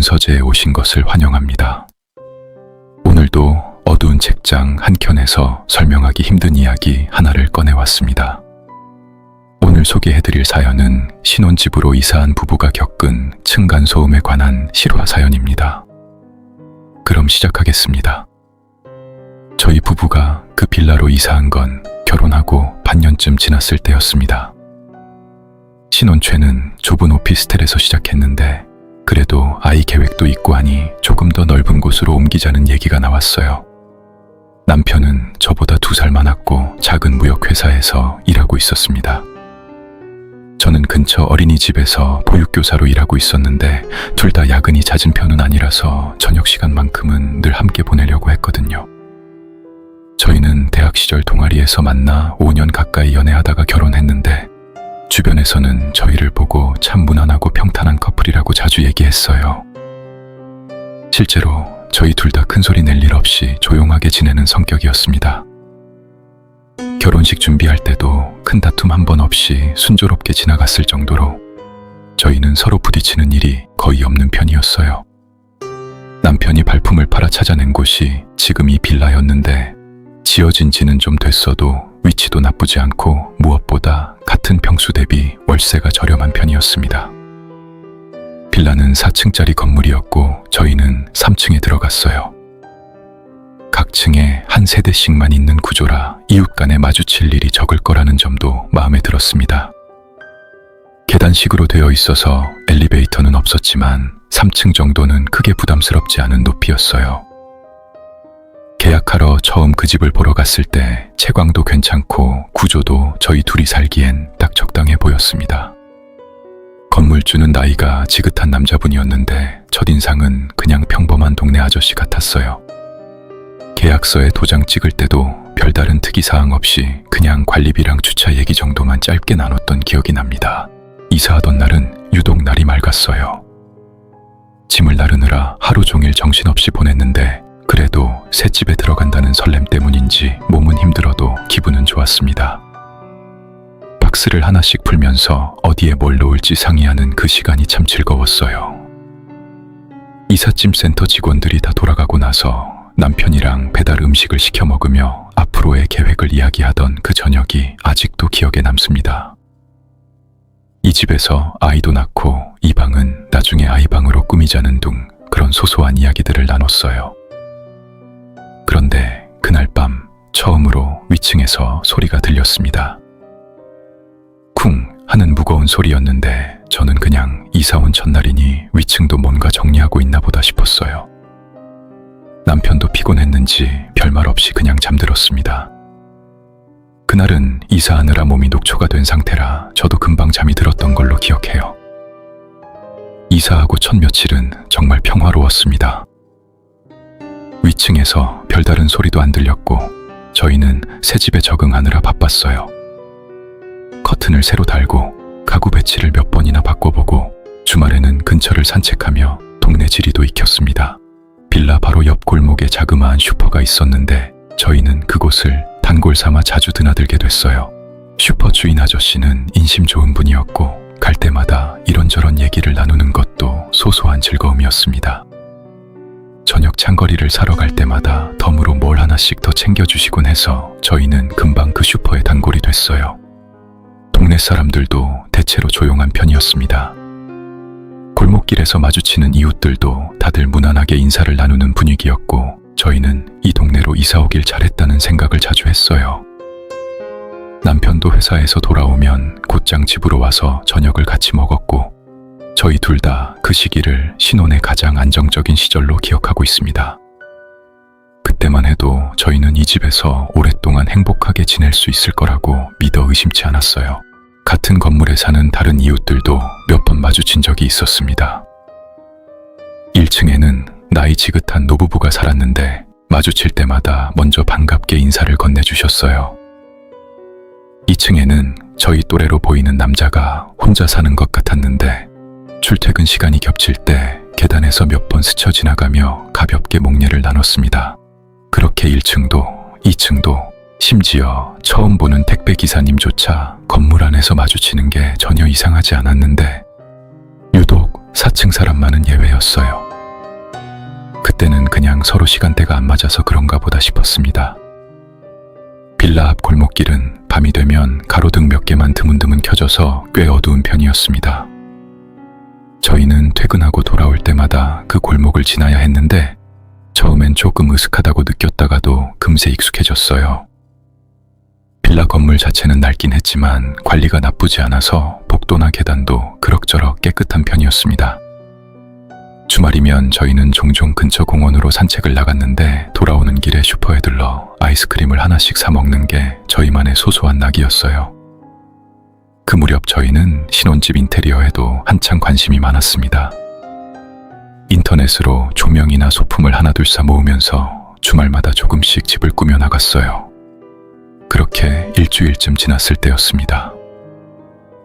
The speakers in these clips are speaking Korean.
서재에 오신 것을 환영합니다. 오늘도 어두운 책장 한켠에서 설명하기 힘든 이야기 하나를 꺼내왔습니다. 오늘 소개해드릴 사연은 신혼집으로 이사한 부부가 겪은 층간소음에 관한 실화 사연입니다. 그럼 시작하겠습니다. 저희 부부가 그 빌라로 이사한 건 결혼하고 반년쯤 지났을 때였습니다. 신혼최는 좁은 오피스텔에서 시작했는데 그래도 아이 계획도 있고 하니 조금 더 넓은 곳으로 옮기자는 얘기가 나왔어요. 남편은 저보다 2살 많았고 작은 무역회사에서 일하고 있었습니다. 저는 근처 어린이집에서 보육교사로 일하고 있었는데 둘 다 야근이 잦은 편은 아니라서 저녁 시간만큼은 늘 함께 보내려고 했거든요. 저희는 대학 시절 동아리에서 만나 5년 가까이 연애하다가 결혼했는데 주변에서는 저희를 보고 참 무난하고 평탄한 커플이라고 자주 얘기했어요. 실제로 저희 둘 다 큰 소리 낼 일 없이 조용하게 지내는 성격이었습니다. 결혼식 준비할 때도 큰 다툼 한 번 없이 순조롭게 지나갔을 정도로 저희는 서로 부딪히는 일이 거의 없는 편이었어요. 남편이 발품을 팔아 찾아낸 곳이 지금 이 빌라였는데 지어진 지는 좀 됐어도 위치도 나쁘지 않고 무엇보다 같은 평수 대비 월세가 저렴한 편이었습니다. 빌라는 4층짜리 건물이었고 저희는 3층에 들어갔어요. 각 층에 한 세대씩만 있는 구조라 이웃 간에 마주칠 일이 적을 거라는 점도 마음에 들었습니다. 계단식으로 되어 있어서 엘리베이터는 없었지만 3층 정도는 크게 부담스럽지 않은 높이였어요. 계약하러 처음 그 집을 보러 갔을 때 채광도 괜찮고 구조도 저희 둘이 살기엔 딱 적당해 보였습니다. 건물주는 나이가 지긋한 남자분이었는데 첫인상은 그냥 평범한 동네 아저씨 같았어요. 계약서에 도장 찍을 때도 별다른 특이사항 없이 그냥 관리비랑 주차 얘기 정도만 짧게 나눴던 기억이 납니다. 이사하던 날은 유독 날이 맑았어요. 짐을 나르느라 하루 종일 정신없이 보냈는데 그래도 새 집에 들어간다는 설렘 때문인지 몸은 힘들어도 기분은 좋았습니다. 박스를 하나씩 풀면서 어디에 뭘 놓을지 상의하는 그 시간이 참 즐거웠어요. 이삿짐 센터 직원들이 다 돌아가고 나서 남편이랑 배달 음식을 시켜 먹으며 앞으로의 계획을 이야기하던 그 저녁이 아직도 기억에 남습니다. 이 집에서 아이도 낳고 이 방은 나중에 아이방으로 꾸미자는 둥 그런 소소한 이야기들을 나눴어요. 그런데 그날 밤 처음으로 위층에서 소리가 들렸습니다. 쿵 하는 무거운 소리였는데 저는 그냥 이사 온 첫날이니 위층도 뭔가 정리하고 있나 보다 싶었어요. 남편도 피곤했는지 별말 없이 그냥 잠들었습니다. 그날은 이사하느라 몸이 녹초가 된 상태라 저도 금방 잠이 들었던 걸로 기억해요. 이사하고 첫 며칠은 정말 평화로웠습니다. 위층에서 별다른 소리도 안 들렸고 저희는 새 집에 적응하느라 바빴어요. 커튼을 새로 달고 가구 배치를 몇 번이나 바꿔보고 주말에는 근처를 산책하며 동네 지리도 익혔습니다. 빌라 바로 옆 골목에 자그마한 슈퍼가 있었는데 저희는 그곳을 단골 삼아 자주 드나들게 됐어요. 슈퍼 주인 아저씨는 인심 좋은 분이었고 갈 때마다 이런저런 얘기를 나누는 것도 소소한 즐거움이었습니다. 저녁 장거리를 사러 갈 때마다 덤으로 뭘 하나씩 더 챙겨주시곤 해서 저희는 금방 그 슈퍼의 단골이 됐어요. 동네 사람들도 대체로 조용한 편이었습니다. 골목길에서 마주치는 이웃들도 다들 무난하게 인사를 나누는 분위기였고 저희는 이 동네로 이사 오길 잘했다는 생각을 자주 했어요. 남편도 회사에서 돌아오면 곧장 집으로 와서 저녁을 같이 먹었고 저희 둘 다 그 시기를 신혼의 가장 안정적인 시절로 기억하고 있습니다. 그때만 해도 저희는 이 집에서 오랫동안 행복하게 지낼 수 있을 거라고 믿어 의심치 않았어요. 같은 건물에 사는 다른 이웃들도 몇 번 마주친 적이 있었습니다. 1층에는 나이 지긋한 노부부가 살았는데 마주칠 때마다 먼저 반갑게 인사를 건네주셨어요. 2층에는 저희 또래로 보이는 남자가 혼자 사는 것 같았는데 출퇴근 시간이 겹칠 때 계단에서 몇 번 스쳐 지나가며 가볍게 목례를 나눴습니다. 그렇게 1층도 2층도 심지어 처음 보는 택배 기사님조차 건물 안에서 마주치는 게 전혀 이상하지 않았는데 유독 4층 사람만은 예외였어요. 그때는 그냥 서로 시간대가 안 맞아서 그런가 보다 싶었습니다. 빌라 앞 골목길은 밤이 되면 가로등 몇 개만 드문드문 켜져서 꽤 어두운 편이었습니다. 저희는 퇴근하고 돌아올 때마다 그 골목을 지나야 했는데 처음엔 조금 으슥하다고 느꼈다가도 금세 익숙해졌어요. 빌라 건물 자체는 낡긴 했지만 관리가 나쁘지 않아서 복도나 계단도 그럭저럭 깨끗한 편이었습니다. 주말이면 저희는 종종 근처 공원으로 산책을 나갔는데 돌아오는 길에 슈퍼에 들러 아이스크림을 하나씩 사 먹는 게 저희만의 소소한 낙이었어요. 그 무렵 저희는 신혼집 인테리어에도 한창 관심이 많았습니다. 인터넷으로 조명이나 소품을 하나둘 모으면서 주말마다 조금씩 집을 꾸며 나갔어요. 그렇게 일주일쯤 지났을 때였습니다.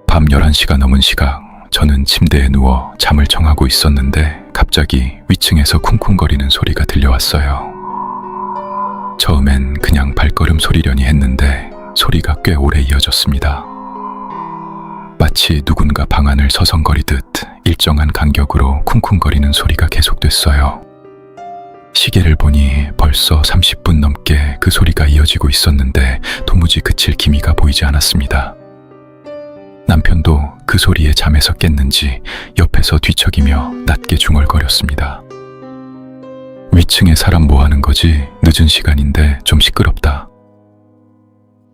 밤 11시가 넘은 시각, 저는 침대에 누워 잠을 청하고 있었는데 갑자기 위층에서 쿵쿵거리는 소리가 들려왔어요. 처음엔 그냥 발걸음 소리려니 했는데 소리가 꽤 오래 이어졌습니다. 마치 누군가 방 안을 서성거리듯 일정한 간격으로 쿵쿵거리는 소리가 계속됐어요. 시계를 보니 벌써 30분 넘게 그 소리가 이어지고 있었는데 도무지 그칠 기미가 보이지 않았습니다. 남편도 그 소리에 잠에서 깼는지 옆에서 뒤척이며 낮게 중얼거렸습니다. 위층에 사람 뭐 하는 거지? 늦은 시간인데 좀 시끄럽다.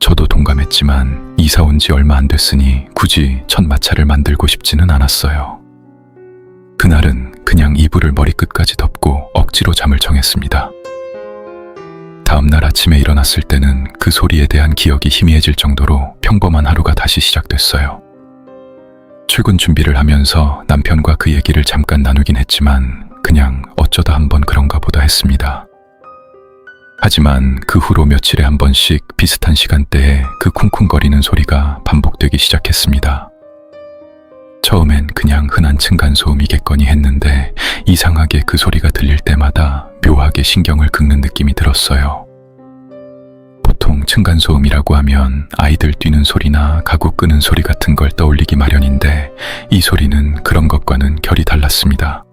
저도 동감했지만 이사 온 지 얼마 안 됐으니 굳이 첫 마찰을 만들고 싶지는 않았어요. 그날은 그냥 이불을 머리끝까지 덮고 억지로 잠을 청했습니다. 다음날 아침에 일어났을 때는 그 소리에 대한 기억이 희미해질 정도로 평범한 하루가 다시 시작됐어요. 출근 준비를 하면서 남편과 그 얘기를 잠깐 나누긴 했지만 그냥 어쩌다 한번 그런가 보다 했습니다. 하지만 그 후로 며칠에 한 번씩 비슷한 시간대에 그 쿵쿵거리는 소리가 반복되기 시작했습니다. 처음엔 그냥 흔한 층간소음이겠거니 했는데 이상하게 그 소리가 들릴 때마다 묘하게 신경을 긁는 느낌이 들었어요. 보통 층간소음이라고 하면 아이들 뛰는 소리나 가구 끄는 소리 같은 걸 떠올리기 마련인데 이 소리는 그런 것과는 결이 달랐습니다.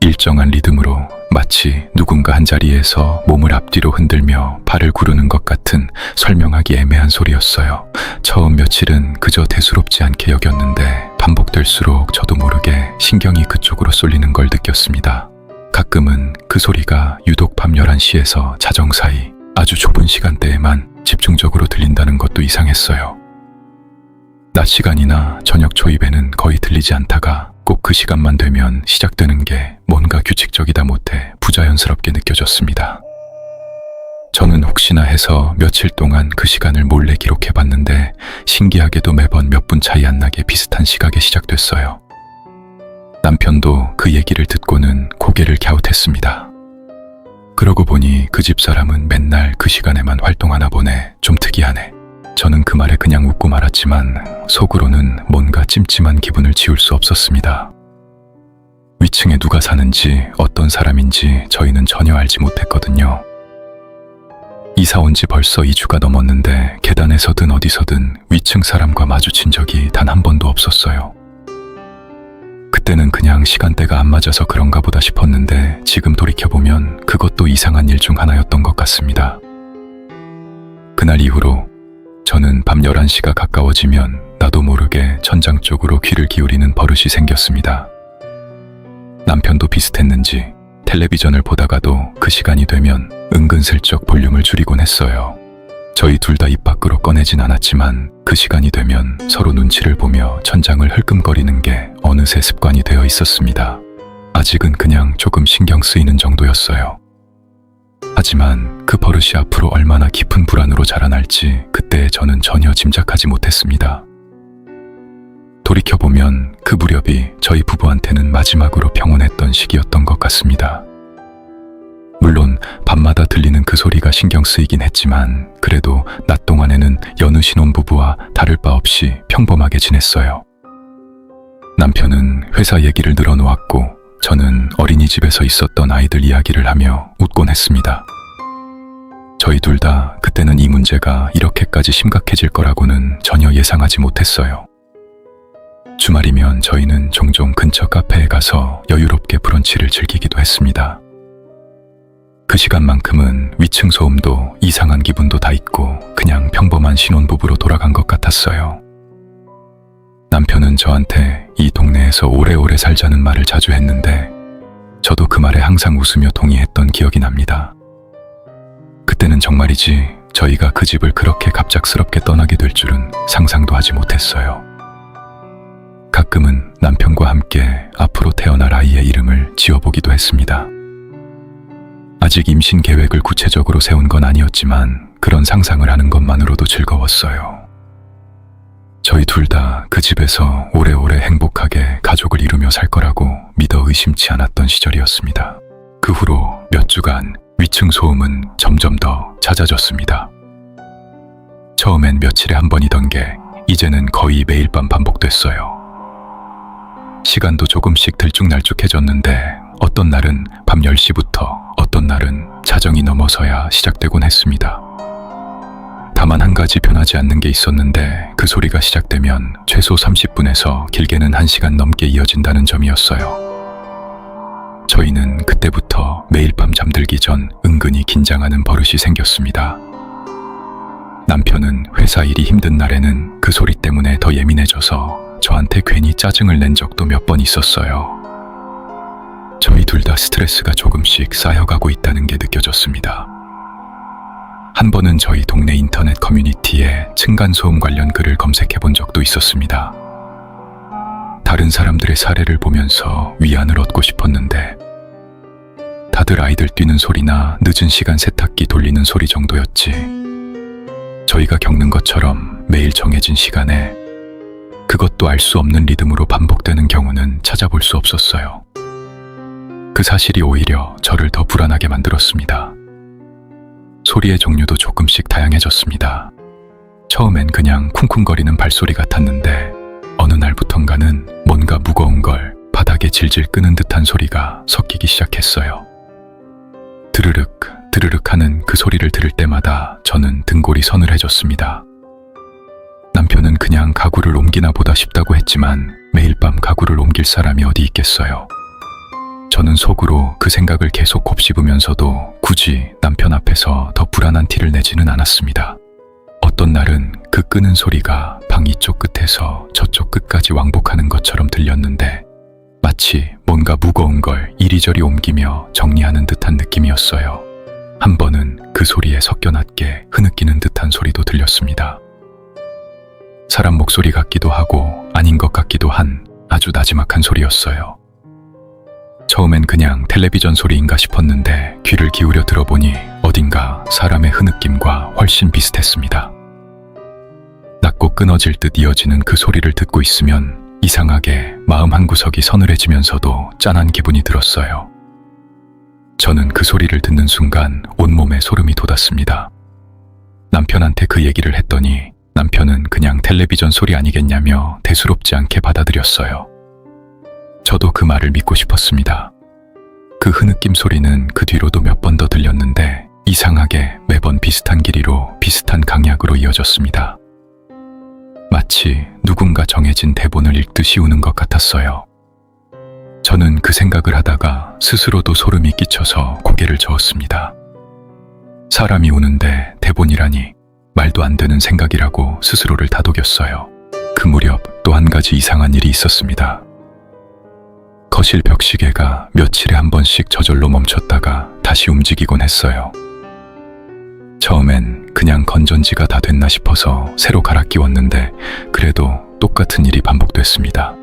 일정한 리듬으로 마치 누군가 한 자리에서 몸을 앞뒤로 흔들며 발을 구르는 것 같은 설명하기 애매한 소리였어요. 처음 며칠은 그저 대수롭지 않게 여겼는데 반복될수록 저도 모르게 신경이 그쪽으로 쏠리는 걸 느꼈습니다. 가끔은 그 소리가 유독 밤 11시에서 자정 사이 아주 좁은 시간대에만 집중적으로 들린다는 것도 이상했어요. 낮 시간이나 저녁 초입에는 거의 들리지 않다가 꼭 그 시간만 되면 시작되는 게 뭔가 규칙적이다 못해 부자연스럽게 느껴졌습니다. 저는 혹시나 해서 며칠 동안 그 시간을 몰래 기록해봤는데 신기하게도 매번 몇 분 차이 안 나게 비슷한 시각에 시작됐어요. 남편도 그 얘기를 듣고는 고개를 갸웃했습니다. 그러고 보니 그 집사람은 맨날 그 시간에만 활동하나 보네. 좀 특이하네. 저는 그 말에 그냥 웃고 말았지만 속으로는 뭔가 찜찜한 기분을 지울 수 없었습니다. 위층에 누가 사는지 어떤 사람인지 저희는 전혀 알지 못했거든요. 이사 온 지 벌써 2주가 넘었는데 계단에서든 어디서든 위층 사람과 마주친 적이 단 한 번도 없었어요. 그때는 그냥 시간대가 안 맞아서 그런가 보다 싶었는데 지금 돌이켜보면 그것도 이상한 일 중 하나였던 것 같습니다. 그날 이후로 저는 밤 11시가 가까워지면 나도 모르게 천장 쪽으로 귀를 기울이는 버릇이 생겼습니다. 남편도 비슷했는지 텔레비전을 보다가도 그 시간이 되면 은근슬쩍 볼륨을 줄이곤 했어요. 저희 둘 다 입 밖으로 꺼내진 않았지만 그 시간이 되면 서로 눈치를 보며 천장을 흘끔거리는 게 어느새 습관이 되어 있었습니다. 아직은 그냥 조금 신경 쓰이는 정도였어요. 하지만 그 버릇이 앞으로 얼마나 깊은 불안으로 자라날지 그때 저는 전혀 짐작하지 못했습니다. 돌이켜보면 그 무렵이 저희 부부한테는 마지막으로 평온했던 시기였던 것 같습니다. 물론 밤마다 들리는 그 소리가 신경 쓰이긴 했지만 그래도 낮 동안에는 여느 신혼부부와 다를 바 없이 평범하게 지냈어요. 남편은 회사 얘기를 늘어놓았고 저는 어린이집에서 있었던 아이들 이야기를 하며 웃곤 했습니다. 저희 둘 다 그때는 이 문제가 이렇게까지 심각해질 거라고는 전혀 예상하지 못했어요. 주말이면 저희는 종종 근처 카페에 가서 여유롭게 브런치를 즐기기도 했습니다. 그 시간만큼은 위층 소음도 이상한 기분도 다 잊고 그냥 평범한 신혼부부로 돌아간 것 같았어요. 남편은 저한테 이 동네에서 오래오래 살자는 말을 자주 했는데 저도 그 말에 항상 웃으며 동의했던 기억이 납니다. 그때는 정말이지 저희가 그 집을 그렇게 갑작스럽게 떠나게 될 줄은 상상도 하지 못했어요. 가끔은 남편과 함께 앞으로 태어날 아이의 이름을 지어보기도 했습니다. 아직 임신 계획을 구체적으로 세운 건 아니었지만 그런 상상을 하는 것만으로도 즐거웠어요. 저희 둘 다 그 집에서 오래오래 행복하게 가족을 이루며 살 거라고 믿어 의심치 않았던 시절이었습니다. 그 후로 몇 주간 위층 소음은 점점 더 잦아졌습니다. 처음엔 며칠에 한 번이던 게 이제는 거의 매일 밤 반복됐어요. 시간도 조금씩 들쭉날쭉해졌는데 어떤 날은 밤 10시부터 어떤 날은 자정이 넘어서야 시작되곤 했습니다. 다만 한 가지 변하지 않는 게 있었는데 그 소리가 시작되면 최소 30분에서 길게는 1시간 넘게 이어진다는 점이었어요. 저희는 그때부터 매일 밤 잠들기 전 은근히 긴장하는 버릇이 생겼습니다. 남편은 회사 일이 힘든 날에는 그 소리 때문에 더 예민해져서 저한테 괜히 짜증을 낸 적도 몇 번 있었어요. 저희 둘 다 스트레스가 조금씩 쌓여가고 있다는 게 느껴졌습니다. 한 번은 저희 동네 인터넷 커뮤니티에 층간소음 관련 글을 검색해 본 적도 있었습니다. 다른 사람들의 사례를 보면서 위안을 얻고 싶었는데 다들 아이들 뛰는 소리나 늦은 시간 세탁기 돌리는 소리 정도였지 저희가 겪는 것처럼 매일 정해진 시간에 그것도 알 수 없는 리듬으로 반복되는 경우는 찾아볼 수 없었어요. 그 사실이 오히려 저를 더 불안하게 만들었습니다. 소리의 종류도 조금씩 다양해졌습니다. 처음엔 그냥 쿵쿵거리는 발소리 같았는데 어느 날부턴가는 뭔가 무거운 걸 바닥에 질질 끄는 듯한 소리가 섞이기 시작했어요. 드르륵 드르륵 하는 그 소리를 들을 때마다 저는 등골이 서늘해졌습니다. 남편은 그냥 가구를 옮기나 보다 싶다고 했지만 매일 밤 가구를 옮길 사람이 어디 있겠어요. 저는 속으로 그 생각을 계속 곱씹으면서도 굳이 남편 앞에서 더 불안한 티를 내지는 않았습니다. 어떤 날은 그 끄는 소리가 방 이쪽 끝에서 저쪽 끝까지 왕복하는 것처럼 들렸는데 마치 뭔가 무거운 걸 이리저리 옮기며 정리하는 듯한 느낌이었어요. 한 번은 그 소리에 섞여났게 흐느끼는 듯한 소리도 들렸습니다. 사람 목소리 같기도 하고 아닌 것 같기도 한 아주 나지막한 소리였어요. 처음엔 그냥 텔레비전 소리인가 싶었는데 귀를 기울여 들어보니 어딘가 사람의 흐느낌과 훨씬 비슷했습니다. 낮고 끊어질 듯 이어지는 그 소리를 듣고 있으면 이상하게 마음 한구석이 서늘해지면서도 짠한 기분이 들었어요. 저는 그 소리를 듣는 순간 온몸에 소름이 돋았습니다. 남편한테 그 얘기를 했더니 남편은 그냥 텔레비전 소리 아니겠냐며 대수롭지 않게 받아들였어요. 저도 그 말을 믿고 싶었습니다. 그 흐느낌 소리는 그 뒤로도 몇 번 더 들렸는데 이상하게 매번 비슷한 길이로 비슷한 강약으로 이어졌습니다. 마치 누군가 정해진 대본을 읽듯이 우는 것 같았어요. 저는 그 생각을 하다가 스스로도 소름이 끼쳐서 고개를 저었습니다. 사람이 우는데 대본이라니 말도 안 되는 생각이라고 스스로를 다독였어요. 그 무렵 또 한 가지 이상한 일이 있었습니다. 거실 벽시계가 며칠에 한 번씩 저절로 멈췄다가 다시 움직이곤 했어요. 처음엔 그냥 건전지가 다 됐나 싶어서 새로 갈아 끼웠는데 그래도 똑같은 일이 반복됐습니다.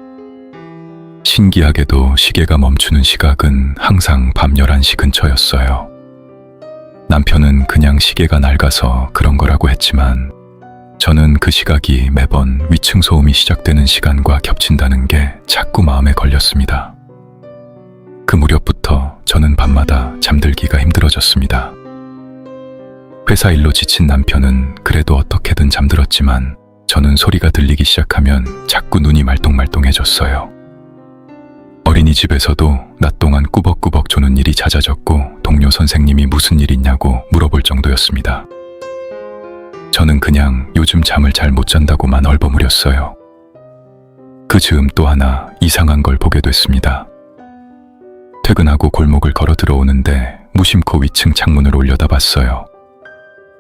신기하게도 시계가 멈추는 시각은 항상 밤 11시 근처였어요. 남편은 그냥 시계가 낡아서 그런 거라고 했지만 저는 그 시각이 매번 위층 소음이 시작되는 시간과 겹친다는 게 자꾸 마음에 걸렸습니다. 그 무렵부터 저는 밤마다 잠들기가 힘들어졌습니다. 회사 일로 지친 남편은 그래도 어떻게든 잠들었지만 저는 소리가 들리기 시작하면 자꾸 눈이 말똥말똥해졌어요. 어린이집에서도 낮 동안 꾸벅꾸벅 조는 일이 잦아졌고 동료 선생님이 무슨 일 있냐고 물어볼 정도였습니다. 저는 그냥 요즘 잠을 잘 못 잔다고만 얼버무렸어요. 그 즈음 또 하나 이상한 걸 보게 됐습니다. 퇴근하고 골목을 걸어 들어오는데 무심코 위층 창문을 올려다봤어요.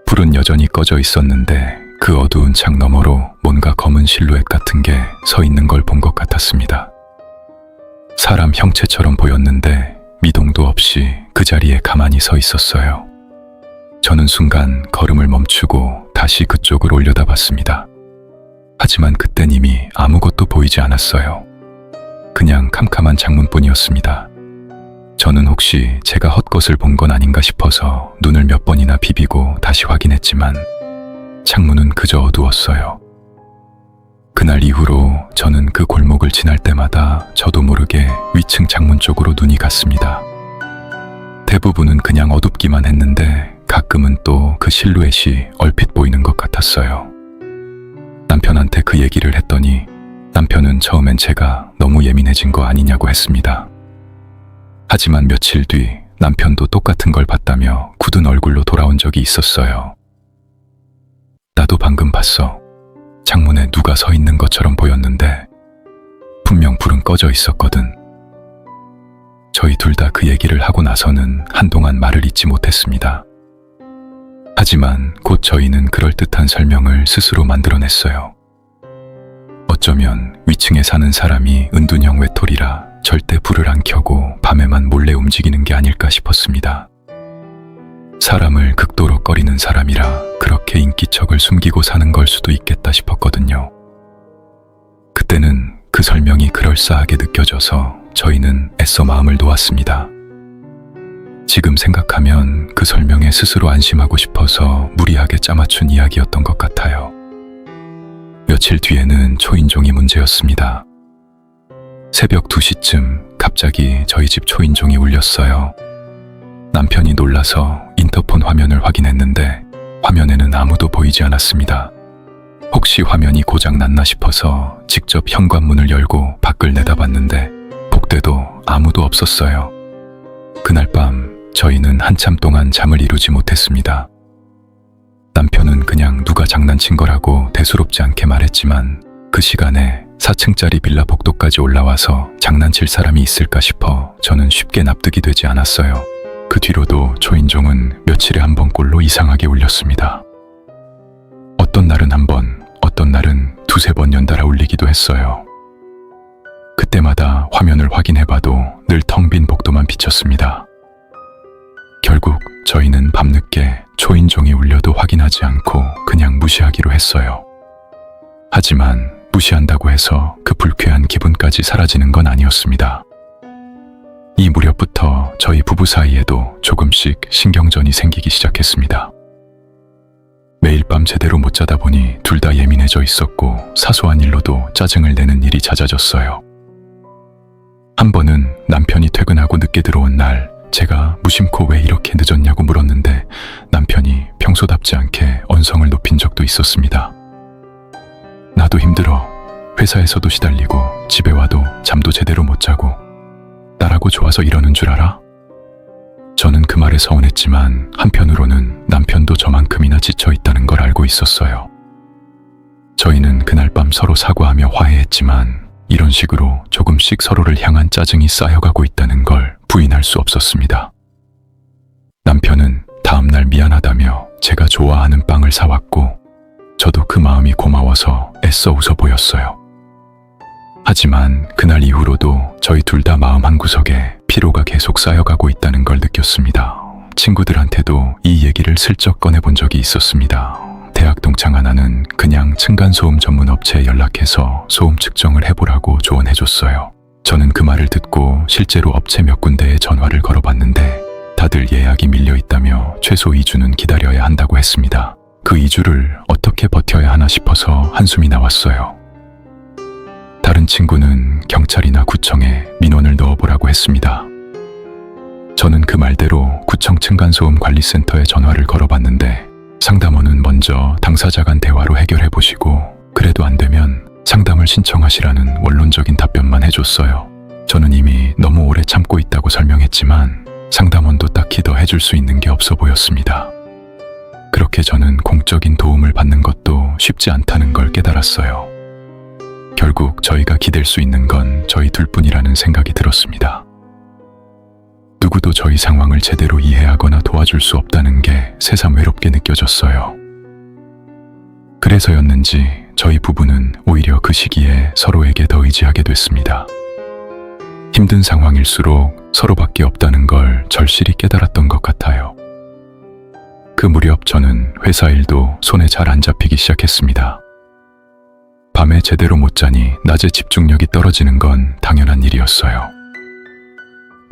불은 여전히 꺼져 있었는데 그 어두운 창 너머로 뭔가 검은 실루엣 같은 게 서 있는 걸 본 것 같았습니다. 사람 형체처럼 보였는데 미동도 없이 그 자리에 가만히 서 있었어요. 저는 순간 걸음을 멈추고 다시 그쪽을 올려다봤습니다. 하지만 그땐 이미 아무것도 보이지 않았어요. 그냥 캄캄한 창문뿐이었습니다. 저는 혹시 제가 헛것을 본 건 아닌가 싶어서 눈을 몇 번이나 비비고 다시 확인했지만 창문은 그저 어두웠어요. 그날 이후로 저는 그 골목을 지날 때마다 저도 모르게 위층 창문 쪽으로 눈이 갔습니다. 대부분은 그냥 어둡기만 했는데 가끔은 또 그 실루엣이 얼핏 보이는 것 같았어요. 남편한테 그 얘기를 했더니 남편은 처음엔 제가 너무 예민해진 거 아니냐고 했습니다. 하지만 며칠 뒤 남편도 똑같은 걸 봤다며 굳은 얼굴로 돌아온 적이 있었어요. 나도 방금 봤어. 창문에 누가 서 있는 것처럼 보였는데 분명 불은 꺼져 있었거든. 저희 둘 다 그 얘기를 하고 나서는 한동안 말을 잇지 못했습니다. 하지만 곧 저희는 그럴듯한 설명을 스스로 만들어냈어요. 어쩌면 위층에 사는 사람이 은둔형 외톨이라 절대 불을 안 켜고 밤에만 몰래 움직이는 게 아닐까 싶었습니다. 사람을 극도로 꺼리는 사람이라 그렇게 인기척을 숨기고 사는 걸 수도 있겠다 싶었거든요. 그때는 그 설명이 그럴싸하게 느껴져서 저희는 애써 마음을 놓았습니다. 지금 생각하면 그 설명에 스스로 안심하고 싶어서 무리하게 짜맞춘 이야기였던 것 같아요. 며칠 뒤에는 초인종이 문제였습니다. 새벽 2시쯤 갑자기 저희 집 초인종이 울렸어요. 남편이 놀라서 인터폰 화면을 확인했는데 화면에는 아무도 보이지 않았습니다. 혹시 화면이 고장 났나 싶어서 직접 현관문을 열고 밖을 내다봤는데 복대도 아무도 없었어요. 그날 밤 저희는 한참 동안 잠을 이루지 못했습니다. 남편은 그냥 누가 장난친 거라고 대수롭지 않게 말했지만 그 시간에 4층짜리 빌라 복도까지 올라와서 장난칠 사람이 있을까 싶어 저는 쉽게 납득이 되지 않았어요. 그 뒤로도 초인종은 며칠에 한 번꼴로 이상하게 울렸습니다. 어떤 날은 한 번, 어떤 날은 두세 번 연달아 울리기도 했어요. 그때마다 화면을 확인해봐도 늘 텅 빈 복도만 비쳤습니다. 결국 저희는 밤늦게 초인종이 울려도 확인하지 않고 그냥 무시하기로 했어요. 하지만 무시한다고 해서 그 불쾌한 기분까지 사라지는 건 아니었습니다. 이 무렵부터 저희 부부 사이에도 조금씩 신경전이 생기기 시작했습니다. 매일 밤 제대로 못 자다 보니 둘 다 예민해져 있었고 사소한 일로도 짜증을 내는 일이 잦아졌어요. 한 번은 남편이 퇴근하고 늦게 들어온 날 제가 무심코 왜 이렇게 늦었냐고 물었는데 남편이 평소답지 않게 언성을 높인 적도 있었습니다. 나도 힘들어. 회사에서도 시달리고 집에 와도 잠도 제대로 못 자고 나라고 좋아서 이러는 줄 알아? 저는 그 말에 서운했지만 한편으로는 남편도 저만큼이나 지쳐 있다는 걸 알고 있었어요. 저희는 그날 밤 서로 사과하며 화해했지만 이런 식으로 조금씩 서로를 향한 짜증이 쌓여가고 있다는 걸 부인할 수 없었습니다. 남편은 다음날 미안하다며 제가 좋아하는 빵을 사왔고 저도 그 마음이 고마워서 애써 웃어 보였어요. 하지만 그날 이후로도 저희 둘 다 마음 한구석에 피로가 계속 쌓여가고 있다는 걸 느꼈습니다. 친구들한테도 이 얘기를 슬쩍 꺼내본 적이 있었습니다. 대학 동창 하나는 그냥 층간소음 전문 업체에 연락해서 소음 측정을 해보라고 조언해줬어요. 저는 그 말을 듣고 실제로 업체 몇 군데에 전화를 걸어봤는데 다들 예약이 밀려있다며 최소 2주는 기다려야 한다고 했습니다. 그 2주를 어떻게 버텨야 하나 싶어서 한숨이 나왔어요. 다른 친구는 경찰이나 구청에 민원을 넣어보라고 했습니다. 저는 그 말대로 구청 층간소음 관리센터에 전화를 걸어봤는데 상담원은 먼저 당사자 간 대화로 해결해보시고 그래도 안 되면 상담을 신청하시라는 원론적인 답변만 해줬어요. 저는 이미 너무 오래 참고 있다고 설명했지만 상담원도 딱히 더 해줄 수 있는 게 없어 보였습니다. 그렇게 저는 공적인 도움을 받는 것도 쉽지 않다는 걸 깨달았어요. 결국 저희가 기댈 수 있는 건 저희 둘뿐이라는 생각이 들었습니다. 누구도 저희 상황을 제대로 이해하거나 도와줄 수 없다는 게 새삼 외롭게 느껴졌어요. 그래서였는지 저희 부부는 오히려 그 시기에 서로에게 더 의지하게 됐습니다. 힘든 상황일수록 서로밖에 없다는 걸 절실히 깨달았던 것 같아요. 그 무렵 저는 회사 일도 손에 잘 안 잡히기 시작했습니다. 밤에 제대로 못 자니 낮에 집중력이 떨어지는 건 당연한 일이었어요.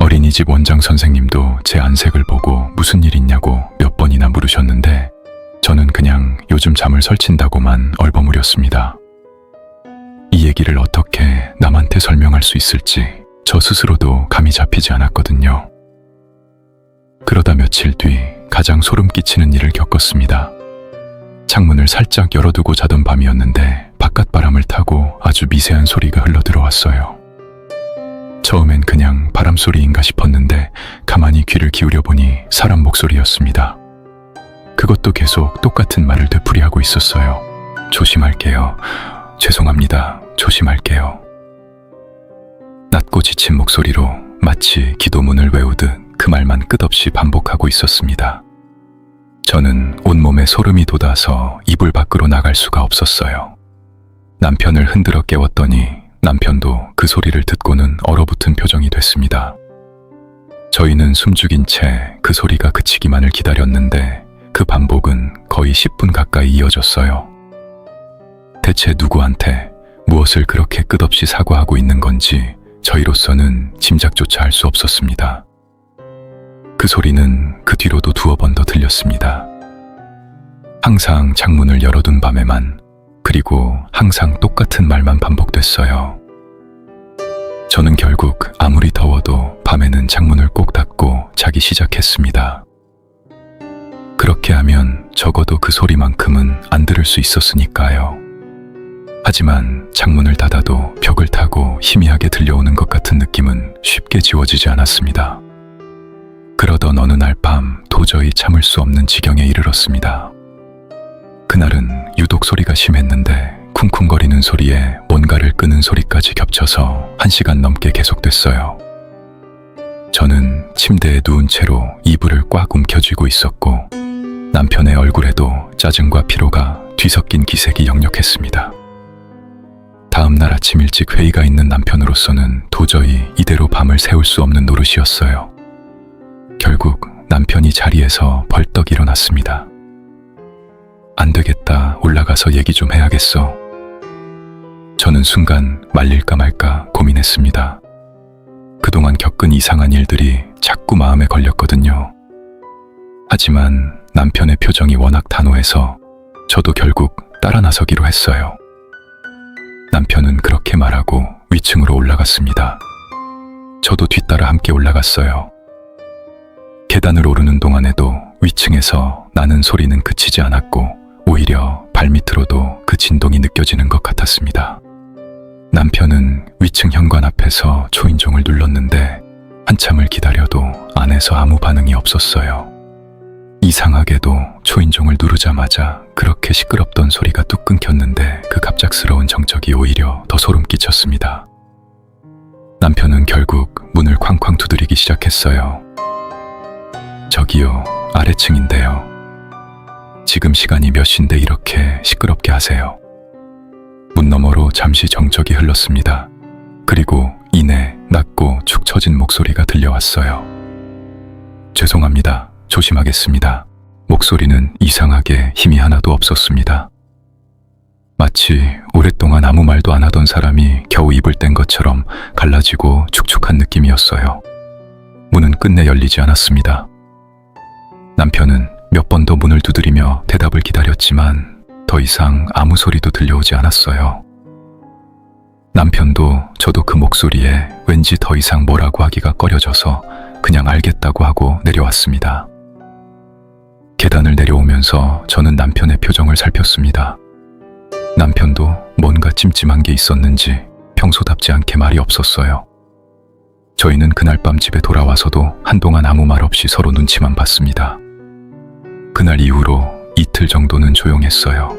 어린이집 원장 선생님도 제 안색을 보고 무슨 일 있냐고 몇 번이나 물으셨는데 저는 그냥 요즘 잠을 설친다고만 얼버무렸습니다. 이 얘기를 어떻게 남한테 설명할 수 있을지 저 스스로도 감이 잡히지 않았거든요. 그러다 며칠 뒤 가장 소름 끼치는 일을 겪었습니다. 창문을 살짝 열어두고 자던 밤이었는데 바깥 바람을 타고 아주 미세한 소리가 흘러 들어왔어요. 처음엔 그냥 바람 소리인가 싶었는데 가만히 귀를 기울여 보니 사람 목소리였습니다. 그것도 계속 똑같은 말을 되풀이하고 있었어요. 조심할게요. 죄송합니다. 조심할게요. 낮고 지친 목소리로 마치 기도문을 외우듯 그 말만 끝없이 반복하고 있었습니다. 저는 온몸에 소름이 돋아서 이불 밖으로 나갈 수가 없었어요. 남편을 흔들어 깨웠더니 남편도 그 소리를 듣고는 얼어붙은 표정이 됐습니다. 저희는 숨죽인 채 그 소리가 그치기만을 기다렸는데 그 반복은 거의 10분 가까이 이어졌어요. 대체 누구한테 무엇을 그렇게 끝없이 사과하고 있는 건지 저희로서는 짐작조차 할 수 없었습니다. 그 소리는 그 뒤로도 두어 번 더 들렸습니다. 항상 창문을 열어둔 밤에만, 그리고 항상 똑같은 말만 반복됐어요. 저는 결국 아무리 더워도 밤에는 창문을 꼭 닫고 자기 시작했습니다. 그렇게 하면 적어도 그 소리만큼은 안 들을 수 있었으니까요. 하지만 창문을 닫아도 벽을 타고 희미하게 들려오는 것 같은 느낌은 쉽게 지워지지 않았습니다. 그러던 어느 날 밤 도저히 참을 수 없는 지경에 이르렀습니다. 그날은 유독 소리가 심했는데 쿵쿵거리는 소리에 뭔가를 끄는 소리까지 겹쳐서 1시간 넘게 계속됐어요. 저는 침대에 누운 채로 이불을 꽉 움켜쥐고 있었고 남편의 얼굴에도 짜증과 피로가 뒤섞인 기색이 역력했습니다. 다음 날 아침 일찍 회의가 있는 남편으로서는 도저히 이대로 밤을 새울 수 없는 노릇이었어요. 결국 남편이 자리에서 벌떡 일어났습니다. 안 되겠다, 올라가서 얘기 좀 해야겠어. 저는 순간 말릴까 말까 고민했습니다. 그동안 겪은 이상한 일들이 자꾸 마음에 걸렸거든요. 하지만 남편의 표정이 워낙 단호해서 저도 결국 따라 나서기로 했어요. 남편은 그렇게 말하고 위층으로 올라갔습니다. 저도 뒤따라 함께 올라갔어요. 계단을 오르는 동안에도 위층에서 나는 소리는 그치지 않았고 오히려 발밑으로도 그 진동이 느껴지는 것 같았습니다. 남편은 위층 현관 앞에서 초인종을 눌렀는데 한참을 기다려도 안에서 아무 반응이 없었어요. 이상하게도 초인종을 누르자마자 그렇게 시끄럽던 소리가 뚝 끊겼는데 그 갑작스러운 정적이 오히려 더 소름 끼쳤습니다. 남편은 결국 문을 쾅쾅 두드리기 시작했어요. 저기요, 아래층인데요. 지금 시간이 몇 시인데 이렇게 시끄럽게 하세요. 문 너머로 잠시 정적이 흘렀습니다. 그리고 이내 낮고 축 처진 목소리가 들려왔어요. 죄송합니다. 조심하겠습니다. 목소리는 이상하게 힘이 하나도 없었습니다. 마치 오랫동안 아무 말도 안 하던 사람이 겨우 입을 뗀 것처럼 갈라지고 축축한 느낌이었어요. 문은 끝내 열리지 않았습니다. 남편은 몇 번 더 문을 두드리며 대답을 기다렸지만 더 이상 아무 소리도 들려오지 않았어요. 남편도 저도 그 목소리에 왠지 더 이상 뭐라고 하기가 꺼려져서 그냥 알겠다고 하고 내려왔습니다. 계단을 내려오면서 저는 남편의 표정을 살폈습니다. 남편도 뭔가 찜찜한 게 있었는지 평소답지 않게 말이 없었어요. 저희는 그날 밤 집에 돌아와서도 한동안 아무 말 없이 서로 눈치만 봤습니다. 그날 이후로 이틀 정도는 조용했어요.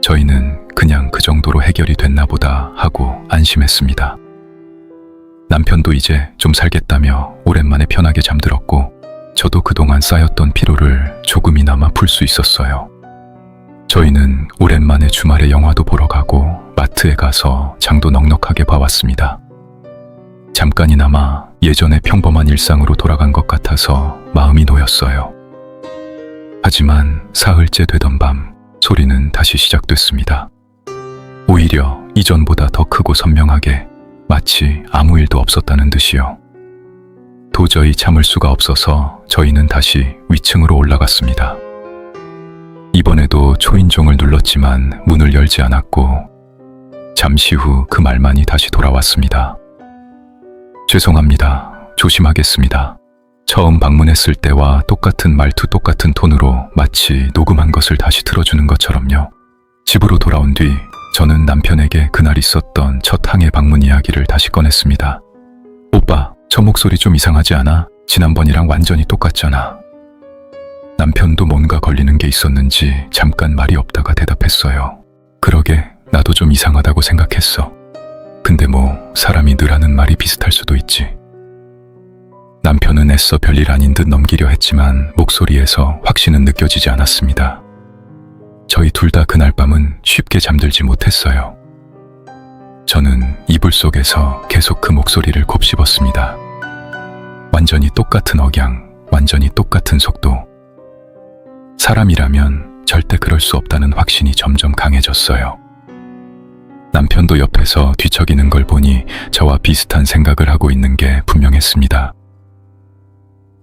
저희는 그냥 그 정도로 해결이 됐나 보다 하고 안심했습니다. 남편도 이제 좀 살겠다며 오랜만에 편하게 잠들었고 저도 그동안 쌓였던 피로를 조금이나마 풀 수 있었어요. 저희는 오랜만에 주말에 영화도 보러 가고 마트에 가서 장도 넉넉하게 봐왔습니다. 잠깐이나마 예전의 평범한 일상으로 돌아간 것 같아서 마음이 놓였어요. 하지만 사흘째 되던 밤 소리는 다시 시작됐습니다. 오히려 이전보다 더 크고 선명하게 마치 아무 일도 없었다는 듯이요. 도저히 참을 수가 없어서 저희는 다시 위층으로 올라갔습니다. 이번에도 초인종을 눌렀지만 문을 열지 않았고 잠시 후 그 말만이 다시 돌아왔습니다. 죄송합니다. 조심하겠습니다. 처음 방문했을 때와 똑같은 말투 똑같은 톤으로 마치 녹음한 것을 다시 틀어주는 것처럼요. 집으로 돌아온 뒤 저는 남편에게 그날 있었던 첫 항해 방문 이야기를 다시 꺼냈습니다. 오빠, 저 목소리 좀 이상하지 않아? 지난번이랑 완전히 똑같잖아. 남편도 뭔가 걸리는 게 있었는지 잠깐 말이 없다가 대답했어요. 그러게, 나도 좀 이상하다고 생각했어. 근데 뭐 사람이 늘 하는 말이 비슷할 수도 있지. 남편은 애써 별일 아닌 듯 넘기려 했지만 목소리에서 확신은 느껴지지 않았습니다. 저희 둘 다 그날 밤은 쉽게 잠들지 못했어요. 저는 이불 속에서 계속 그 목소리를 곱씹었습니다. 완전히 똑같은 억양, 완전히 똑같은 속도. 사람이라면 절대 그럴 수 없다는 확신이 점점 강해졌어요. 남편도 옆에서 뒤척이는 걸 보니 저와 비슷한 생각을 하고 있는 게 분명했습니다.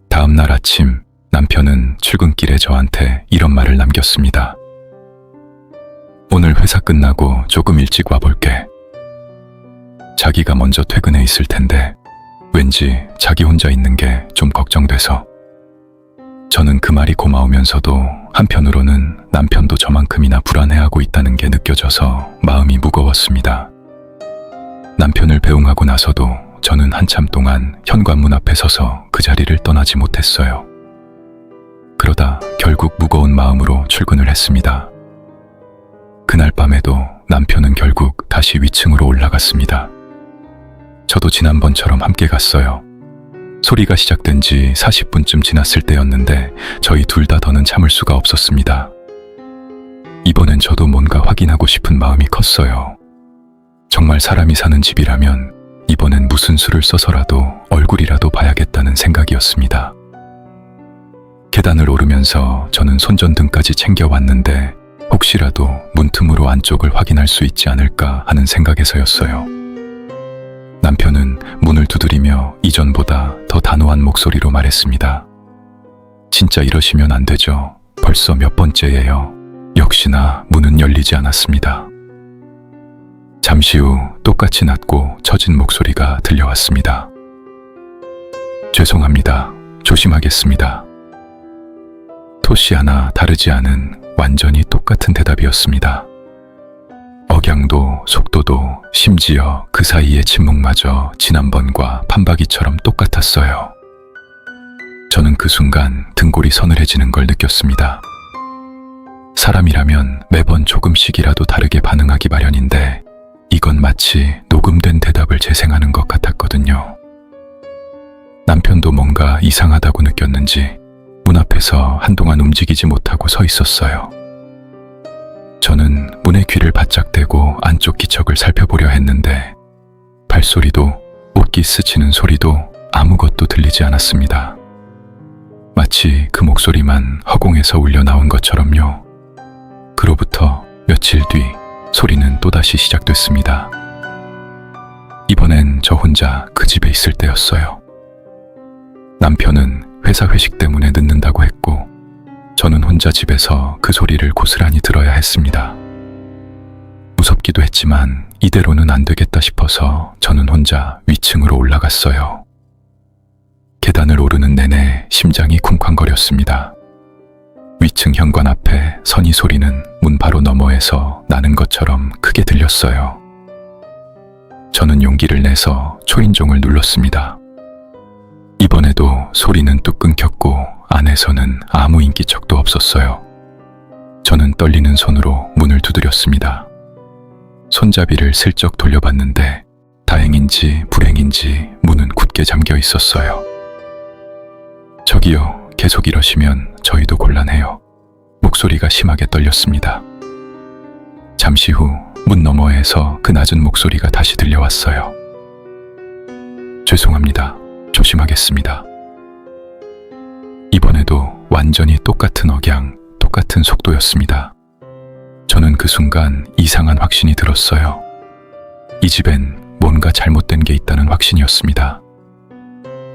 다음 날 아침 남편은 출근길에 저한테 이런 말을 남겼습니다. 오늘 회사 끝나고 조금 일찍 와볼게. 자기가 먼저 퇴근해 있을 텐데 왠지 자기 혼자 있는 게 좀 걱정돼서. 저는 그 말이 고마우면서도 한편으로는 남편도 저만큼이나 불안해하고 있다는 게 느껴져서 마음이 무거웠습니다. 남편을 배웅하고 나서도 저는 한참 동안 현관문 앞에 서서 그 자리를 떠나지 못했어요. 그러다 결국 무거운 마음으로 출근을 했습니다. 그날 밤에도 남편은 결국 다시 위층으로 올라갔습니다. 저도 지난번처럼 함께 갔어요. 소리가 시작된 지 40분쯤 지났을 때였는데 저희 둘 다 더는 참을 수가 없었습니다. 이번엔 저도 뭔가 확인하고 싶은 마음이 컸어요. 정말 사람이 사는 집이라면 이번엔 무슨 수를 써서라도 얼굴이라도 봐야겠다는 생각이었습니다. 계단을 오르면서 저는 손전등까지 챙겨왔는데 혹시라도 문틈으로 안쪽을 확인할 수 있지 않을까 하는 생각에서였어요. 남편은 문을 두드리며 이전보다 더 단호한 목소리로 말했습니다. 진짜 이러시면 안 되죠. 벌써 몇 번째예요. 역시나 문은 열리지 않았습니다. 잠시 후 똑같이 낮고 처진 목소리가 들려왔습니다. 죄송합니다. 조심하겠습니다. 토시 하나 다르지 않은 완전히 똑같은 대답이었습니다. 억양도 속도도 심지어 그 사이의 침묵마저 지난번과 판박이처럼 똑같았어요. 저는 그 순간 등골이 서늘해지는 걸 느꼈습니다. 사람이라면 매번 조금씩이라도 다르게 반응하기 마련인데 이건 마치 녹음된 대답을 재생하는 것 같았거든요. 남편도 뭔가 이상하다고 느꼈는지 문 앞에서 한동안 움직이지 못하고 서 있었어요. 저는 문에 귀를 바짝 대고 안쪽 기척을 살펴보려 했는데 발소리도 옷깃 스치는 소리도 아무것도 들리지 않았습니다. 마치 그 목소리만 허공에서 울려 나온 것처럼요. 그로부터 며칠 뒤 소리는 또다시 시작됐습니다. 이번엔 저 혼자 그 집에 있을 때였어요. 남편은 회사 회식 때문에 늦는다고 했고 저는 혼자 집에서 그 소리를 고스란히 들어야 했습니다. 무섭기도 했지만 이대로는 안 되겠다 싶어서 저는 혼자 위층으로 올라갔어요. 계단을 오르는 내내 심장이 쿵쾅거렸습니다. 위층 현관 앞에 선의 소리는 문 바로 너머에서 나는 것처럼 크게 들렸어요. 저는 용기를 내서 초인종을 눌렀습니다. 이번에도 소리는 뚝 끊겼고 안에서는 아무 인기척도 없었어요. 저는 떨리는 손으로 문을 두드렸습니다. 손잡이를 슬쩍 돌려봤는데 다행인지 불행인지 속에 잠겨 있었어요. 저기요, 계속 이러시면 저희도 곤란해요. 목소리가 심하게 떨렸습니다. 잠시 후 문 너머에서 그 낮은 목소리가 다시 들려왔어요. 죄송합니다. 조심하겠습니다. 이번에도 완전히 똑같은 억양, 똑같은 속도였습니다. 저는 그 순간 이상한 확신이 들었어요. 이 집엔 뭔가 잘못된 게 있다는 확신이었습니다.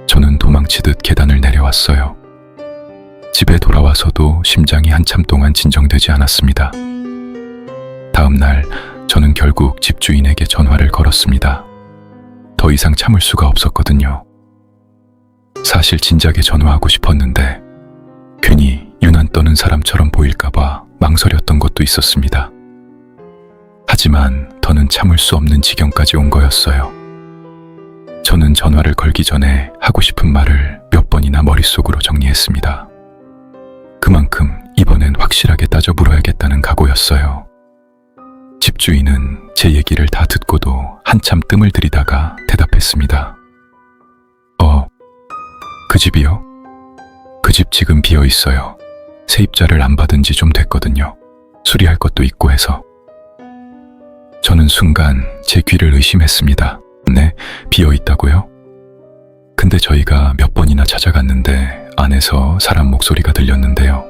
저는 도망치듯 계단을 내려왔어요. 집에 돌아와서도 심장이 한참 동안 진정되지 않았습니다. 다음 날 저는 결국 집주인에게 전화를 걸었습니다. 더 이상 참을 수가 없었거든요. 사실 진작에 전화하고 싶었는데 괜히 유난 떠는 사람처럼 보일까봐 망설였던 것도 있었습니다. 하지만 더는 참을 수 없는 지경까지 온 거였어요. 저는 전화를 걸기 전에 하고 싶은 말을 몇 번이나 머릿속으로 정리했습니다. 그만큼 이번엔 확실하게 따져 물어야겠다는 각오였어요. 집주인은 제 얘기를 다 듣고도 한참 뜸을 들이다가 대답했습니다. 그 집이요? 그 집 지금 비어 있어요. 세입자를 안 받은 지 좀 됐거든요. 수리할 것도 있고 해서. 저는 순간 제 귀를 의심했습니다. 네, 비어 있다고요? 근데 저희가 몇 번이나 찾아갔는데 안에서 사람 목소리가 들렸는데요.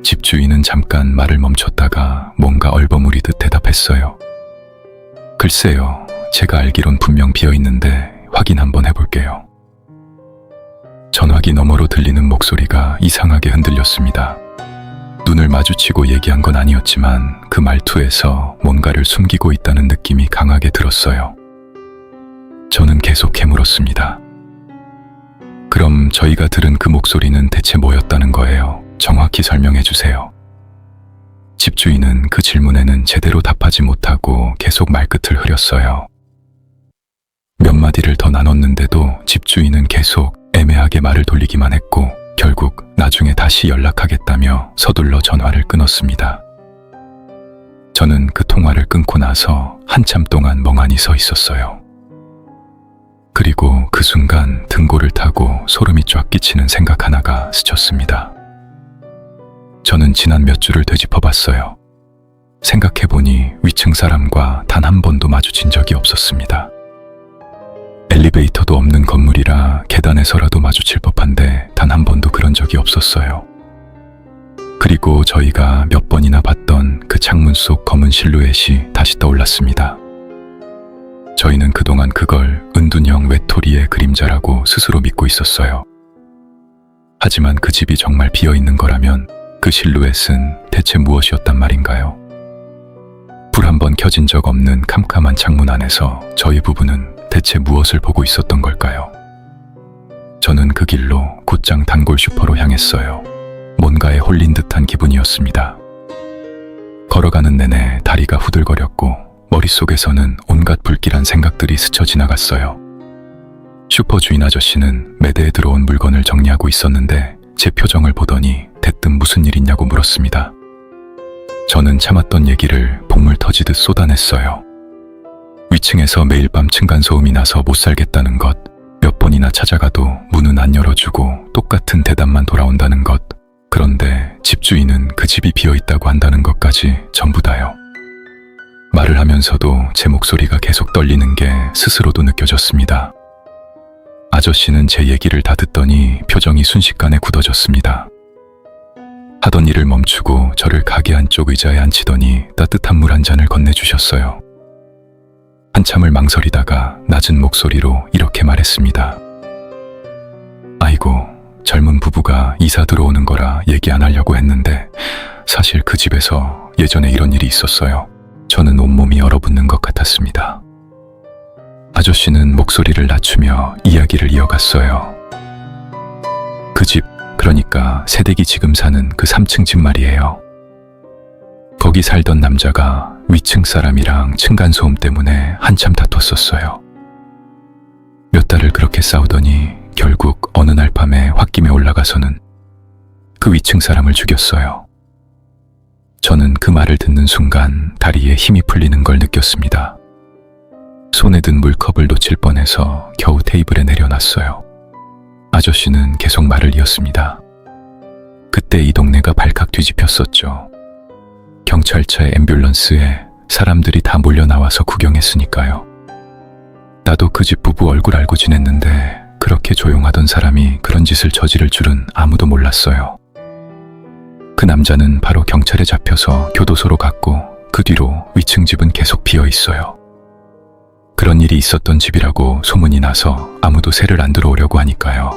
집주인은 잠깐 말을 멈췄다가 뭔가 얼버무리듯 대답했어요. 글쎄요, 제가 알기론 분명 비어 있는데 확인 한번 해볼게요. 전화기 너머로 들리는 목소리가 이상하게 흔들렸습니다. 눈을 마주치고 얘기한 건 아니었지만 그 말투에서 뭔가를 숨기고 있다는 느낌이 강하게 들었어요. 저는 계속 캐물었습니다. 그럼 저희가 들은 그 목소리는 대체 뭐였다는 거예요? 정확히 설명해 주세요. 집주인은 그 질문에는 제대로 답하지 못하고 계속 말끝을 흐렸어요. 몇 마디를 더 나눴는데도 집주인은 계속 애매하게 말을 돌리기만 했고 결국 나중에 다시 연락하겠다며 서둘러 전화를 끊었습니다. 저는 그 통화를 끊고 나서 한참 동안 멍하니 서 있었어요. 그리고 그 순간 등골을 타고 소름이 쫙 끼치는 생각 하나가 스쳤습니다. 저는 지난 몇 주를 되짚어봤어요. 생각해보니 위층 사람과 단 한 번도 마주친 적이 없었습니다. 엘리베이터도 없는 건물이라 계단에서라도 마주칠 법한데 단 한 번도 그런 적이 없었어요. 그리고 저희가 몇 번이나 봤던 그 창문 속 검은 실루엣이 다시 떠올랐습니다. 저희는 그동안 그걸 은둔형 외톨이의 그림자라고 스스로 믿고 있었어요. 하지만 그 집이 정말 비어있는 거라면 그 실루엣은 대체 무엇이었단 말인가요? 불 한 번 켜진 적 없는 캄캄한 창문 안에서 저희 부부는 대체 무엇을 보고 있었던 걸까요? 저는 그 길로 곧장 단골 슈퍼로 향했어요. 뭔가에 홀린 듯한 기분이었습니다. 걸어가는 내내 다리가 후들거렸고 머릿속에서는 온갖 불길한 생각들이 스쳐 지나갔어요. 슈퍼 주인 아저씨는 매대에 들어온 물건을 정리하고 있었는데 제 표정을 보더니 대뜸 무슨 일 있냐고 물었습니다. 저는 참았던 얘기를 복물 터지듯 쏟아냈어요. 위층에서 매일 밤 층간소음이 나서 못 살겠다는 것, 몇 번이나 찾아가도 문은 안 열어주고 똑같은 대답만 돌아온다는 것, 그런데 집주인은 그 집이 비어있다고 한다는 것까지 전부 다요. 말을 하면서도 제 목소리가 계속 떨리는 게 스스로도 느껴졌습니다. 아저씨는 제 얘기를 다 듣더니 표정이 순식간에 굳어졌습니다. 하던 일을 멈추고 저를 가게 안쪽 의자에 앉히더니 따뜻한 물 한 잔을 건네주셨어요. 한참을 망설이다가 낮은 목소리로 이렇게 말했습니다. 아이고, 젊은 부부가 이사 들어오는 거라 얘기 안 하려고 했는데 사실 그 집에서 예전에 이런 일이 있었어요. 저는 온몸이 얼어붙는 것 같았습니다. 아저씨는 목소리를 낮추며 이야기를 이어갔어요. 그 집, 그러니까 새댁이 지금 사는 그 3층 집 말이에요. 거기 살던 남자가 위층 사람이랑 층간소음 때문에 한참 다퉜었어요. 몇 달을 그렇게 싸우더니 결국 어느 날 밤에 홧김에 올라가서는 그 위층 사람을 죽였어요. 저는 그 말을 듣는 순간 다리에 힘이 풀리는 걸 느꼈습니다. 손에 든 물컵을 놓칠 뻔해서 겨우 테이블에 내려놨어요. 아저씨는 계속 말을 이었습니다. 그때 이 동네가 발칵 뒤집혔었죠. 경찰차에 앰뷸런스에 사람들이 다 몰려 나와서 구경했으니까요. 나도 그 집 부부 얼굴 알고 지냈는데 그렇게 조용하던 사람이 그런 짓을 저지를 줄은 아무도 몰랐어요. 그 남자는 바로 경찰에 잡혀서 교도소로 갔고 그 뒤로 위층 집은 계속 비어 있어요. 그런 일이 있었던 집이라고 소문이 나서 아무도 새를 안 들어오려고 하니까요.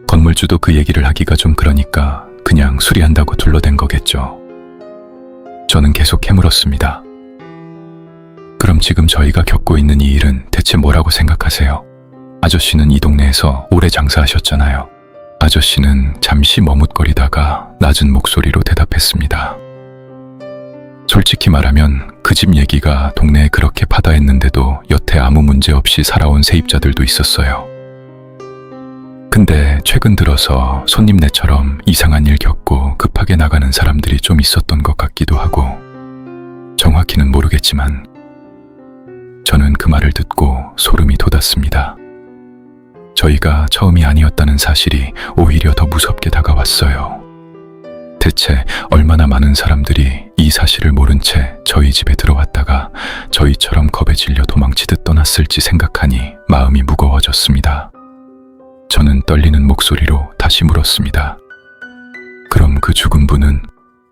건물주도 그 얘기를 하기가 좀 그러니까 그냥 수리한다고 둘러댄 거겠죠. 저는 계속 캐물었습니다. 그럼 지금 저희가 겪고 있는 이 일은 대체 뭐라고 생각하세요? 아저씨는 이 동네에서 오래 장사하셨잖아요. 아저씨는 잠시 머뭇거리다가 낮은 목소리로 대답했습니다. 솔직히 말하면 그 집 얘기가 동네에 그렇게 파다했는데도 여태 아무 문제 없이 살아온 세입자들도 있었어요. 근데 최근 들어서 손님네처럼 이상한 일 겪고 급하게 나가는 사람들이 좀 있었던 것 같기도 하고, 정확히는 모르겠지만 저는 그 말을 듣고 소름이 돋았습니다. 저희가 처음이 아니었다는 사실이 오히려 더 무섭게 다가왔어요. 대체 얼마나 많은 사람들이 이 사실을 모른 채 저희 집에 들어왔다가 저희처럼 겁에 질려 도망치듯 떠났을지 생각하니 마음이 무거워졌습니다. 저는 떨리는 목소리로 다시 물었습니다. 그럼 그 죽은 분은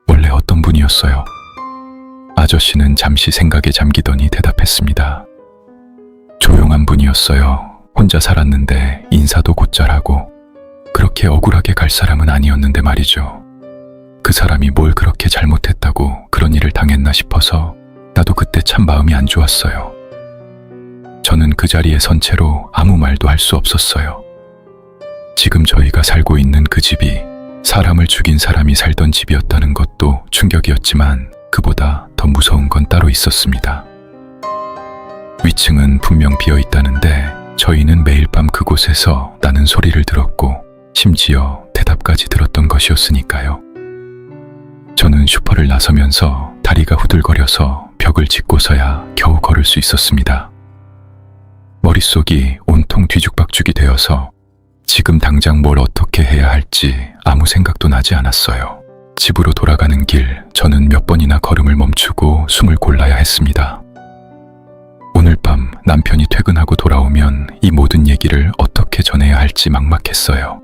원래 어떤 분이었어요? 아저씨는 잠시 생각에 잠기더니 대답했습니다. 조용한 분이었어요. 혼자 살았는데 인사도 곧잘하고 그렇게 억울하게 갈 사람은 아니었는데 말이죠. 그 사람이 뭘 그렇게 잘못했다고 그런 일을 당했나 싶어서 나도 그때 참 마음이 안 좋았어요. 저는 그 자리에 선 채로 아무 말도 할 수 없었어요. 지금 저희가 살고 있는 그 집이 사람을 죽인 사람이 살던 집이었다는 것도 충격이었지만 그보다 더 무서운 건 따로 있었습니다. 위층은 분명 비어 있다는데 저희는 매일 밤 그곳에서 나는 소리를 들었고 심지어 대답까지 들었던 것이었으니까요. 저는 슈퍼를 나서면서 다리가 후들거려서 벽을 짚고서야 겨우 걸을 수 있었습니다. 머릿속이 온통 뒤죽박죽이 되어서 지금 당장 뭘 어떻게 해야 할지 아무 생각도 나지 않았어요. 집으로 돌아가는 길, 저는 몇 번이나 걸음을 멈추고 숨을 골라야 했습니다. 오늘 밤 남편이 퇴근하고 돌아오면 이 모든 얘기를 어떻게 전해야 할지 막막했어요.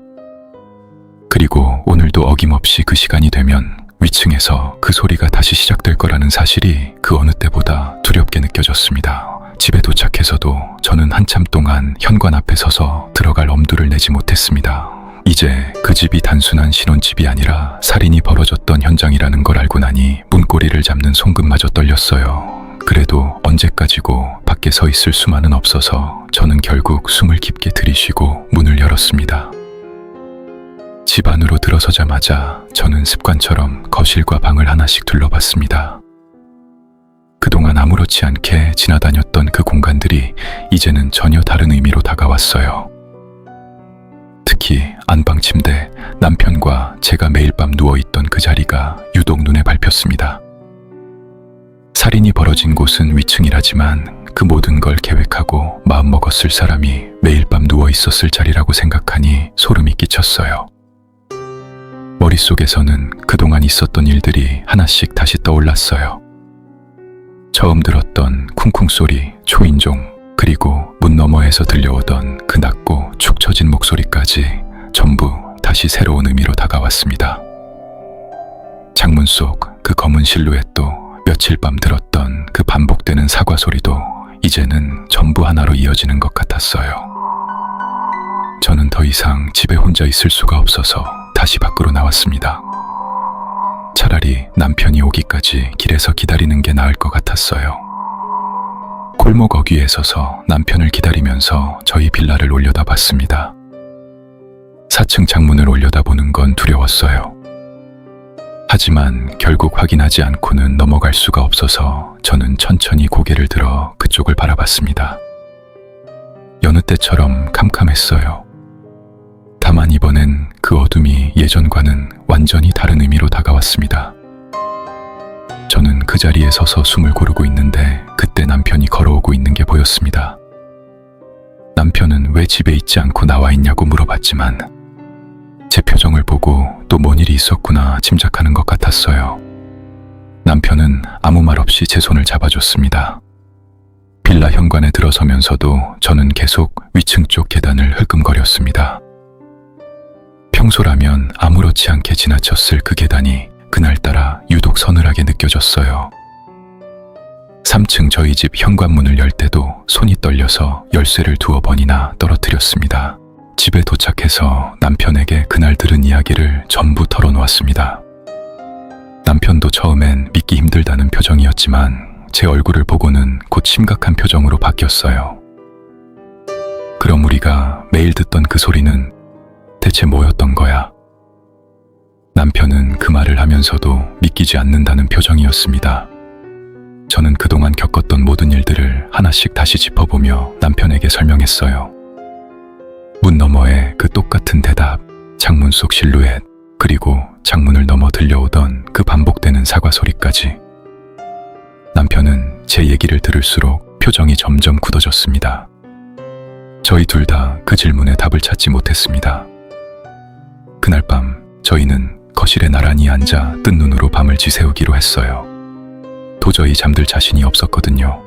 그리고 오늘도 어김없이 그 시간이 되면 위층에서 그 소리가 다시 시작될 거라는 사실이 그 어느 때보다 두렵게 느껴졌습니다. 집에 도착해서도 저는 한참 동안 현관 앞에 서서 들어갈 엄두를 내지 못했습니다. 이제 그 집이 단순한 신혼집이 아니라 살인이 벌어졌던 현장이라는 걸 알고 나니 문고리를 잡는 손끝마저 떨렸어요. 그래도 언제까지고 밖에 서 있을 수만은 없어서 저는 결국 숨을 깊게 들이쉬고 문을 열었습니다. 집 안으로 들어서자마자 저는 습관처럼 거실과 방을 하나씩 둘러봤습니다. 그동안 아무렇지 않게 지나다녔던 그 공간들이 이제는 전혀 다른 의미로 다가왔어요. 특히 안방 침대, 남편과 제가 매일 밤 누워있던 그 자리가 유독 눈에 밟혔습니다. 살인이 벌어진 곳은 위층이라지만 그 모든 걸 계획하고 마음먹었을 사람이 매일 밤 누워있었을 자리라고 생각하니 소름이 끼쳤어요. 머릿속에서는 그동안 있었던 일들이 하나씩 다시 떠올랐어요. 처음 들었던 쿵쿵 소리, 초인종, 그리고 문 너머에서 들려오던 그 낮고 축 처진 목소리까지 전부 다시 새로운 의미로 다가왔습니다. 창문 속 그 검은 실루엣도, 며칠 밤 들었던 그 반복되는 사과 소리도 이제는 전부 하나로 이어지는 것 같았어요. 저는 더 이상 집에 혼자 있을 수가 없어서 다시 밖으로 나왔습니다. 차라리 남편이 오기까지 길에서 기다리는 게 나을 것 같았어요. 골목 어귀에 서서 남편을 기다리면서 저희 빌라를 올려다봤습니다. 4층 창문을 올려다보는 건 두려웠어요. 하지만 결국 확인하지 않고는 넘어갈 수가 없어서 저는 천천히 고개를 들어 그쪽을 바라봤습니다. 여느 때처럼 캄캄했어요. 다만 이번엔 그 어둠이 예전과는 완전히 다른 의미로 다가왔습니다. 저는 그 자리에 서서 숨을 고르고 있는데 그때 남편이 걸어오고 있는 게 보였습니다. 남편은 왜 집에 있지 않고 나와 있냐고 물어봤지만 제 표정을 보고 또 뭔 일이 있었구나 짐작하는 것 같았어요. 남편은 아무 말 없이 제 손을 잡아줬습니다. 빌라 현관에 들어서면서도 저는 계속 위층 쪽 계단을 흘끔거렸습니다. 평소라면 아무렇지 않게 지나쳤을 그 계단이 그날따라 유독 서늘하게 느껴졌어요. 3층 저희 집 현관문을 열 때도 손이 떨려서 열쇠를 2번이나 떨어뜨렸습니다. 집에 도착해서 남편에게 그날 들은 이야기를 전부 털어놓았습니다. 남편도 처음엔 믿기 힘들다는 표정이었지만 제 얼굴을 보고는 곧 심각한 표정으로 바뀌었어요. 그럼 우리가 매일 듣던 그 소리는 대체 뭐였던 거야? 남편은 그 말을 하면서도 믿기지 않는다는 표정이었습니다. 저는 그동안 겪었던 모든 일들을 하나씩 다시 짚어보며 남편에게 설명했어요. 문 너머의 그 똑같은 대답, 창문 속 실루엣, 그리고 창문을 넘어 들려오던 그 반복되는 사과 소리까지. 남편은 제 얘기를 들을수록 표정이 점점 굳어졌습니다. 저희 둘 다 그 질문에 답을 찾지 못했습니다. 그날 밤 저희는 거실에 나란히 앉아 뜬 눈으로 밤을 지새우기로 했어요. 도저히 잠들 자신이 없었거든요.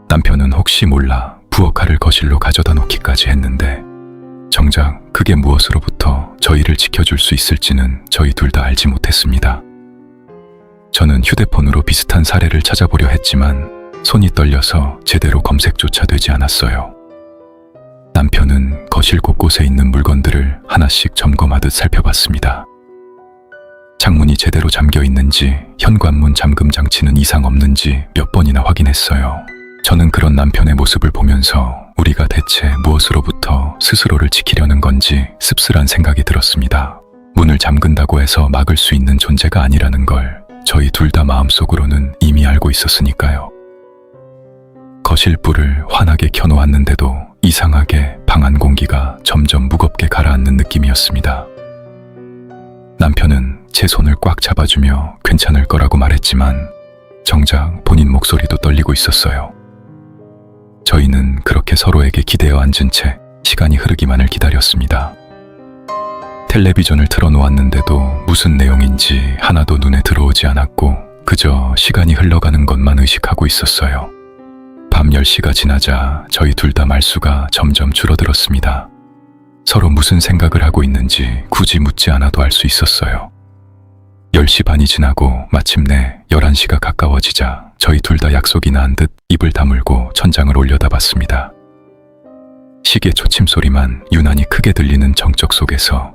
남편은 혹시 몰라 부엌칼을 거실로 가져다 놓기까지 했는데 정작 그게 무엇으로부터 저희를 지켜줄 수 있을지는 저희 둘 다 알지 못했습니다. 저는 휴대폰으로 비슷한 사례를 찾아보려 했지만 손이 떨려서 제대로 검색조차 되지 않았어요. 남편은 거실 곳곳에 있는 물건들을 하나씩 점검하듯 살펴봤습니다. 창문이 제대로 잠겨 있는지, 현관문 잠금 장치는 이상 없는지 몇 번이나 확인했어요. 저는 그런 남편의 모습을 보면서 우리가 대체 무엇으로부터 스스로를 지키려는 건지 씁쓸한 생각이 들었습니다. 문을 잠근다고 해서 막을 수 있는 존재가 아니라는 걸 저희 둘 다 마음속으로는 이미 알고 있었으니까요. 거실 불을 환하게 켜놓았는데도 이상하게 방 안 공기가 점점 무겁게 가라앉는 느낌이었습니다. 남편은 제 손을 꽉 잡아주며 괜찮을 거라고 말했지만 정작 본인 목소리도 떨리고 있었어요. 저희는 그렇게 서로에게 기대어 앉은 채 시간이 흐르기만을 기다렸습니다. 텔레비전을 틀어놓았는데도 무슨 내용인지 하나도 눈에 들어오지 않았고 그저 시간이 흘러가는 것만 의식하고 있었어요. 밤 10시가 지나자 저희 둘 다 말수가 점점 줄어들었습니다. 서로 무슨 생각을 하고 있는지 굳이 묻지 않아도 알 수 있었어요. 10시 반이 지나고 마침내 11시가 가까워지자 저희 둘 다 약속이 난 듯 입을 다물고 천장을 올려다봤습니다. 시계 초침 소리만 유난히 크게 들리는 정적 속에서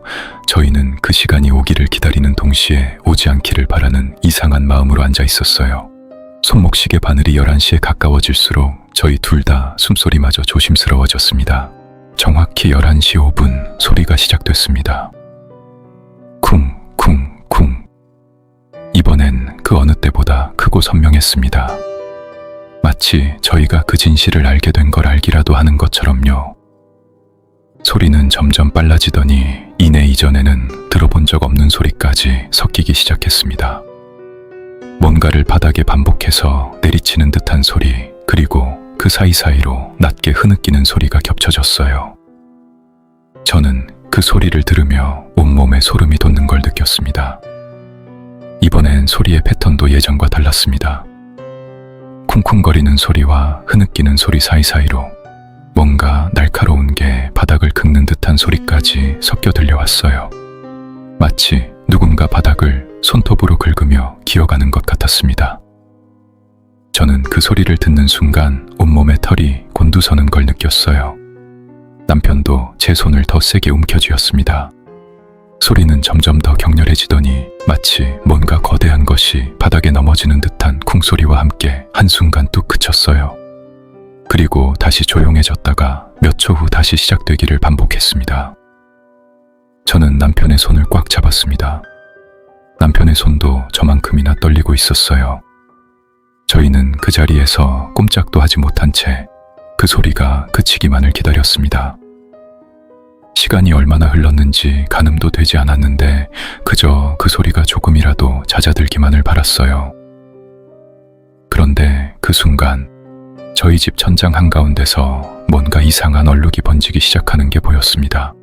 저희는 그 시간이 오기를 기다리는 동시에 오지 않기를 바라는 이상한 마음으로 앉아 있었어요. 손목시계 바늘이 11시에 가까워질수록 저희 둘 다 숨소리마저 조심스러워졌습니다. 정확히 11시 5분 소리가 시작됐습니다. 쿵, 쿵, 쿵. 이번엔 그 어느 때보다 크고 선명했습니다. 마치 저희가 그 진실을 알게 된 걸 알기라도 하는 것처럼요. 소리는 점점 빨라지더니 이내 이전에는 들어본 적 없는 소리까지 섞이기 시작했습니다. 뭔가를 바닥에 반복해서 내리치는 듯한 소리, 그리고 그 사이사이로 낮게 흐느끼는 소리가 겹쳐졌어요. 저는 그 소리를 들으며 온몸에 소름이 돋는 걸 느꼈습니다. 이번엔 소리의 패턴도 예전과 달랐습니다. 쿵쿵거리는 소리와 흐느끼는 소리 사이사이로 뭔가 날카로운 게 바닥을 긁는 듯한 소리까지 섞여 들려왔어요. 마치 누군가 바닥을 손톱으로 긁으며 기어가는 것 같았습니다. 저는 그 소리를 듣는 순간 온몸에 털이 곤두서는 걸 느꼈어요. 남편도 제 손을 더 세게 움켜쥐었습니다. 소리는 점점 더 격렬해지더니 마치 뭔가 거대한 것이 바닥에 넘어지는 듯한 쿵소리와 함께 한순간 뚝 그쳤어요. 그리고 다시 조용해졌다가 몇 초 후 다시 시작되기를 반복했습니다. 저는 남편의 손을 꽉 잡았습니다. 남편의 손도 저만큼이나 떨리고 있었어요. 저희는 그 자리에서 꼼짝도 하지 못한 채 그 소리가 그치기만을 기다렸습니다. 시간이 얼마나 흘렀는지 가늠도 되지 않았는데 그저 그 소리가 조금이라도 잦아들기만을 바랐어요. 그런데 그 순간 저희 집 천장 한가운데서 뭔가 이상한 얼룩이 번지기 시작하는 게 보였습니다.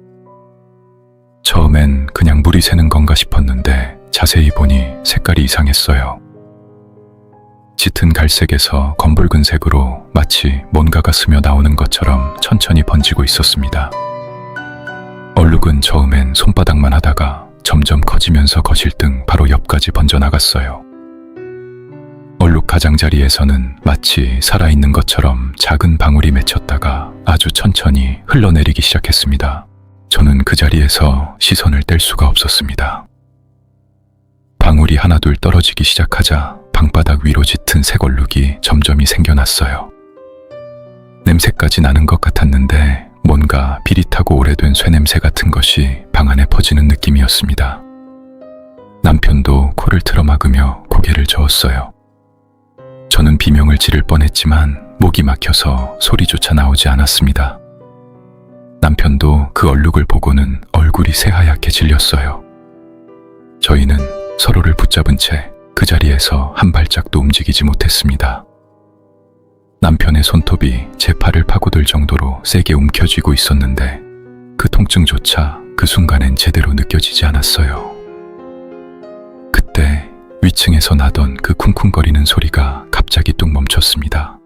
처음엔 그냥 물이 새는 건가 싶었는데 자세히 보니 색깔이 이상했어요. 짙은 갈색에서 검붉은색으로 마치 뭔가가 스며 나오는 것처럼 천천히 번지고 있었습니다. 얼룩은 처음엔 손바닥만 하다가 점점 커지면서 거실 등 바로 옆까지 번져나갔어요. 얼룩 가장자리에서는 마치 살아있는 것처럼 작은 방울이 맺혔다가 아주 천천히 흘러내리기 시작했습니다. 저는 그 자리에서 시선을 뗄 수가 없었습니다. 방울이 하나둘 떨어지기 시작하자 방바닥 위로 짙은 색얼룩이 점점이 생겨났어요. 냄새까지 나는 것 같았는데 뭔가 비릿하고 오래된 쇠냄새 같은 것이 방 안에 퍼지는 느낌이었습니다. 남편도 코를 틀어막으며 고개를 저었어요. 저는 비명을 지를 뻔했지만 목이 막혀서 소리조차 나오지 않았습니다. 남편도 그 얼룩을 보고는 얼굴이 새하얗게 질렸어요. 저희는 서로를 붙잡은 채 그 자리에서 한 발짝도 움직이지 못했습니다. 남편의 손톱이 제 팔을 파고들 정도로 세게 움켜쥐고 있었는데 그 통증조차 그 순간엔 제대로 느껴지지 않았어요. 그때 위층에서 나던 그 쿵쿵거리는 소리가 갑자기 뚝 멈췄습니다.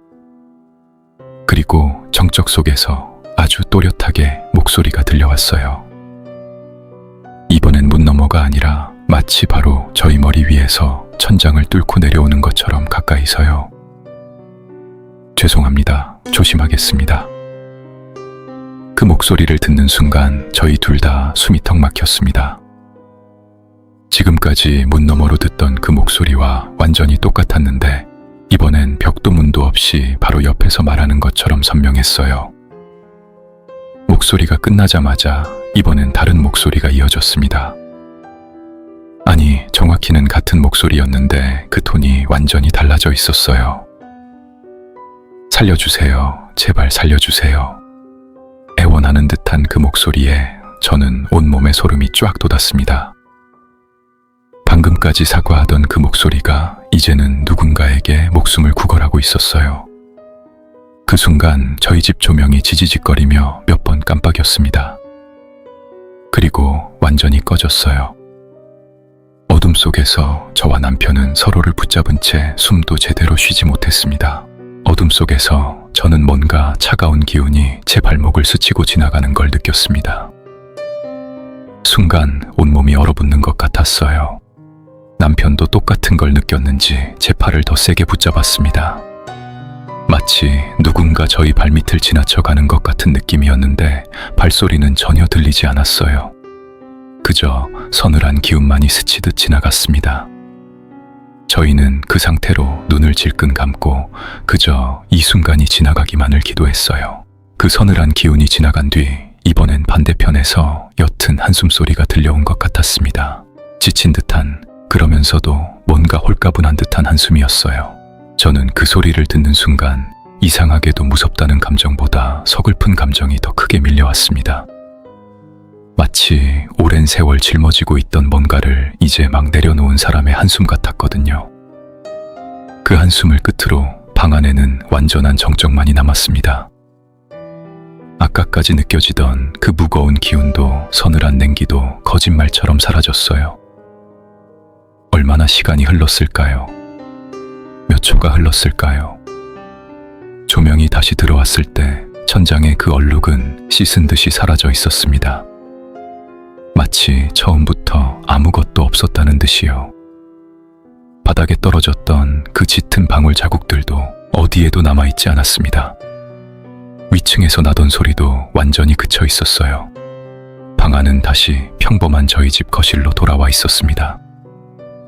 그리고 정적 속에서 아주 또렷하게 목소리가 들려왔어요. 이번엔 문 너머가 아니라 마치 바로 저희 머리 위에서 천장을 뚫고 내려오는 것처럼 가까이서요. 죄송합니다. 조심하겠습니다. 그 목소리를 듣는 순간 저희 둘 다 숨이 턱 막혔습니다. 지금까지 문 너머로 듣던 그 목소리와 완전히 똑같았는데 이번엔 벽도 문도 없이 바로 옆에서 말하는 것처럼 선명했어요. 목소리가 끝나자마자 이번엔 다른 목소리가 이어졌습니다. 아니, 정확히는 같은 목소리였는데 그 톤이 완전히 달라져 있었어요. 살려주세요. 제발 살려주세요. 애원하는 듯한 그 목소리에 저는 온몸에 소름이 쫙 돋았습니다. 방금까지 사과하던 그 목소리가 이제는 누군가에게 목숨을 구걸하고 있었어요. 그 순간 저희 집 조명이 지지직거리며 몇 번 깜빡였습니다. 그리고 완전히 꺼졌어요. 어둠 속에서 저와 남편은 서로를 붙잡은 채 숨도 제대로 쉬지 못했습니다. 어둠 속에서 저는 뭔가 차가운 기운이 제 발목을 스치고 지나가는 걸 느꼈습니다. 순간 온몸이 얼어붙는 것 같았어요. 남편도 똑같은 걸 느꼈는지 제 팔을 더 세게 붙잡았습니다. 마치 누군가 저희 발밑을 지나쳐가는 것 같은 느낌이었는데 발소리는 전혀 들리지 않았어요. 그저 서늘한 기운만이 스치듯 지나갔습니다. 저희는 그 상태로 눈을 질끈 감고 그저 이 순간이 지나가기만을 기도했어요. 그 서늘한 기운이 지나간 뒤 이번엔 반대편에서 옅은 한숨소리가 들려온 것 같았습니다. 지친 듯한, 그러면서도 뭔가 홀가분한 듯한 한숨이었어요. 저는 그 소리를 듣는 순간 이상하게도 무섭다는 감정보다 서글픈 감정이 더 크게 밀려왔습니다. 마치 오랜 세월 짊어지고 있던 뭔가를 이제 막 내려놓은 사람의 한숨 같았거든요. 그 한숨을 끝으로 방 안에는 완전한 정적만이 남았습니다. 아까까지 느껴지던 그 무거운 기운도 서늘한 냉기도 거짓말처럼 사라졌어요. 얼마나 시간이 흘렀을까요? 몇 초가 흘렀을까요? 조명이 다시 들어왔을 때 천장의 그 얼룩은 씻은 듯이 사라져 있었습니다. 마치 처음부터 아무것도 없었다는 듯이요. 바닥에 떨어졌던 그 짙은 방울 자국들도 어디에도 남아있지 않았습니다. 위층에서 나던 소리도 완전히 그쳐 있었어요. 방 안은 다시 평범한 저희 집 거실로 돌아와 있었습니다.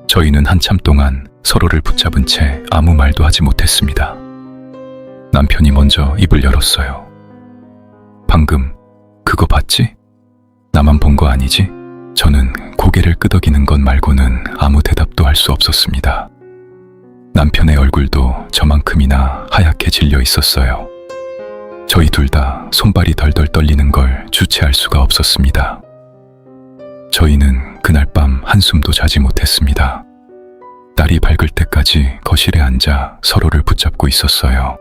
저희는 한참 동안 서로를 붙잡은 채 아무 말도 하지 못했습니다. 남편이 먼저 입을 열었어요. 방금 그거 봤지? 나만 본 거 아니지? 저는 고개를 끄덕이는 것 말고는 아무 대답도 할 수 없었습니다. 남편의 얼굴도 저만큼이나 하얗게 질려 있었어요. 저희 둘 다 손발이 덜덜 떨리는 걸 주체할 수가 없었습니다. 저희는 그날 밤 한숨도 자지 못했습니다. 날이 밝을 때까지 거실에 앉아 서로를 붙잡고 있었어요.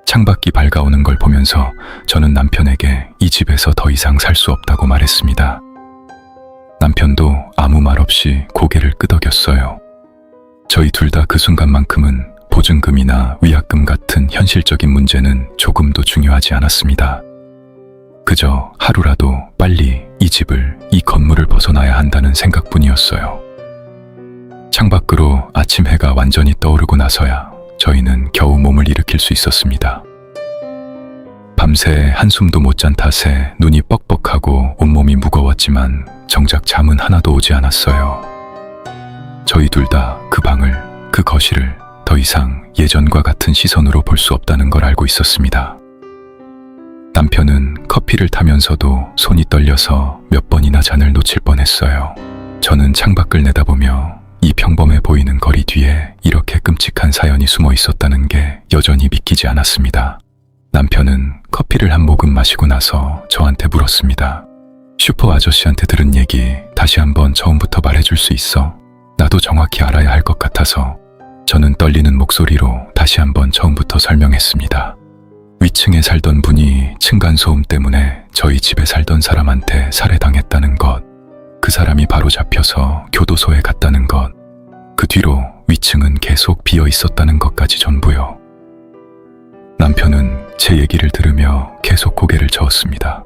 창밖이 밝아오는 걸 보면서 저는 남편에게 이 집에서 더 이상 살 수 없다고 말했습니다. 남편도 아무 말 없이 고개를 끄덕였어요. 저희 둘 다 그 순간만큼은 보증금이나 위약금 같은 현실적인 문제는 조금도 중요하지 않았습니다. 그저 하루라도 빨리 이 집을, 이 건물을 벗어나야 한다는 생각뿐이었어요. 창밖으로 아침 해가 완전히 떠오르고 나서야 저희는 겨우 몸을 일으킬 수 있었습니다. 밤새 한숨도 못 잔 탓에 눈이 뻑뻑하고 온몸이 무거웠지만 정작 잠은 하나도 오지 않았어요. 저희 둘 다 그 방을, 그 거실을 더 이상 예전과 같은 시선으로 볼 수 없다는 걸 알고 있었습니다. 남편은 커피를 타면서도 손이 떨려서 몇 번이나 잔을 놓칠 뻔했어요. 저는 창밖을 내다보며 이 평범해 보이는 거리 뒤에 이렇게 끔찍한 사연이 숨어 있었다는 게 여전히 믿기지 않았습니다. 남편은 커피를 한 모금 마시고 나서 저한테 물었습니다. 슈퍼 아저씨한테 들은 얘기 다시 한번 처음부터 말해줄 수 있어? 나도 정확히 알아야 할 것 같아서. 저는 떨리는 목소리로 다시 한번 처음부터 설명했습니다. 위층에 살던 분이 층간소음 때문에 저희 집에 살던 사람한테 살해당했다는 것, 그 사람이 바로 잡혀서 교도소에 갔다는 것, 그 뒤로 위층은 계속 비어 있었다는 것까지 전부요. 남편은 제 얘기를 들으며 계속 고개를 저었습니다.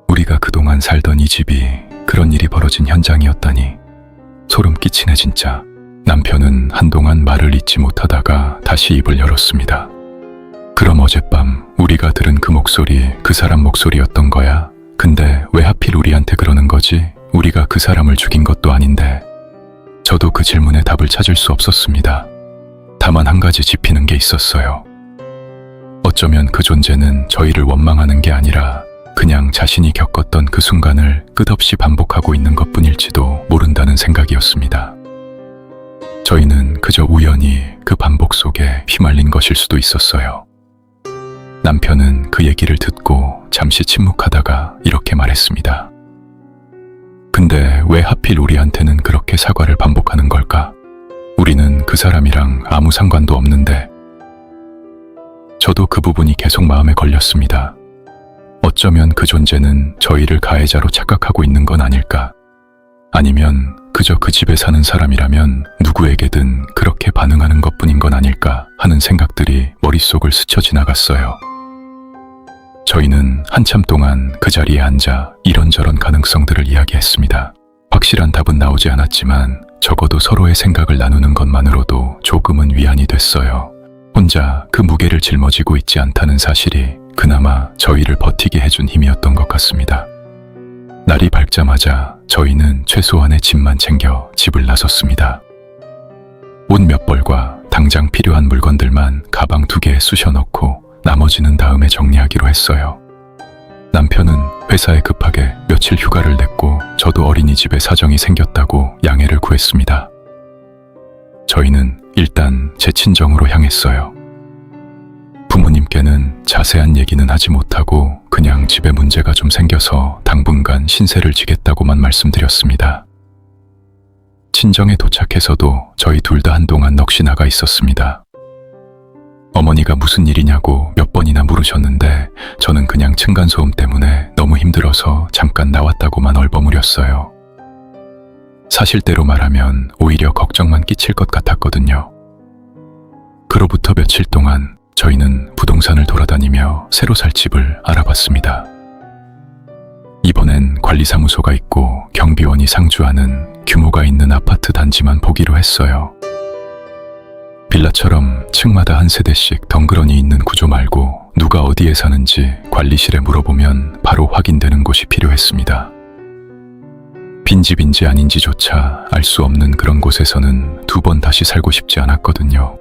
우리가 그동안 살던 이 집이 그런 일이 벌어진 현장이었다니 소름 끼치네 진짜. 남편은 한동안 말을 잇지 못하다가 다시 입을 열었습니다. 그럼 어젯밤 우리가 들은 그 목소리 그 사람 목소리였던 거야? 근데 왜 하필 우리한테 그러는 거지? 우리가 그 사람을 죽인 것도 아닌데. 저도 그 질문에 답을 찾을 수 없었습니다. 다만 한 가지 짚이는 게 있었어요. 어쩌면 그 존재는 저희를 원망하는 게 아니라 그냥 자신이 겪었던 그 순간을 끝없이 반복하고 있는 것뿐일지도 모른다는 생각이었습니다. 저희는 그저 우연히 그 반복 속에 휘말린 것일 수도 있었어요. 남편은 그 얘기를 듣고 잠시 침묵하다가 이렇게 말했습니다. 근데 왜 하필 우리한테는 그렇게 사과를 반복하는 걸까? 우리는 그 사람이랑 아무 상관도 없는데. 저도 그 부분이 계속 마음에 걸렸습니다. 어쩌면 그 존재는 저희를 가해자로 착각하고 있는 건 아닐까? 아니면 그저 그 집에 사는 사람이라면 누구에게든 그렇게 반응하는 것뿐인 건 아닐까 하는 생각들이 머릿속을 스쳐 지나갔어요. 저희는 한참 동안 그 자리에 앉아 이런저런 가능성들을 이야기했습니다. 확실한 답은 나오지 않았지만 적어도 서로의 생각을 나누는 것만으로도 조금은 위안이 됐어요. 혼자 그 무게를 짊어지고 있지 않다는 사실이 그나마 저희를 버티게 해준 힘이었던 것 같습니다. 날이 밝자마자 저희는 최소한의 짐만 챙겨 집을 나섰습니다. 옷 몇 벌과 당장 필요한 물건들만 가방 2개에 쑤셔 넣고 나머지는 다음에 정리하기로 했어요. 남편은 회사에 급하게 며칠 휴가를 냈고 저도 어린이집에 사정이 생겼다고 양해를 구했습니다. 저희는 일단 제 친정으로 향했어요. 부모님께는 자세한 얘기는 하지 못하고 그냥 집에 문제가 좀 생겨서 당분간 신세를 지겠다고만 말씀드렸습니다. 친정에 도착해서도 저희 둘 다 한동안 넋이 나가 있었습니다. 어머니가 무슨 일이냐고 몇 번이나 물으셨는데 저는 그냥 층간소음 때문에 너무 힘들어서 잠깐 나왔다고만 얼버무렸어요. 사실대로 말하면 오히려 걱정만 끼칠 것 같았거든요. 그로부터 며칠 동안 저희는 부동산을 돌아다니며 새로 살 집을 알아봤습니다. 이번엔 관리사무소가 있고 경비원이 상주하는 규모가 있는 아파트 단지만 보기로 했어요. 빌라처럼 층마다 한 세대씩 덩그러니 있는 구조 말고 누가 어디에 사는지 관리실에 물어보면 바로 확인되는 곳이 필요했습니다. 빈집인지 아닌지조차 알 수 없는 그런 곳에서는 2번 다시 살고 싶지 않았거든요.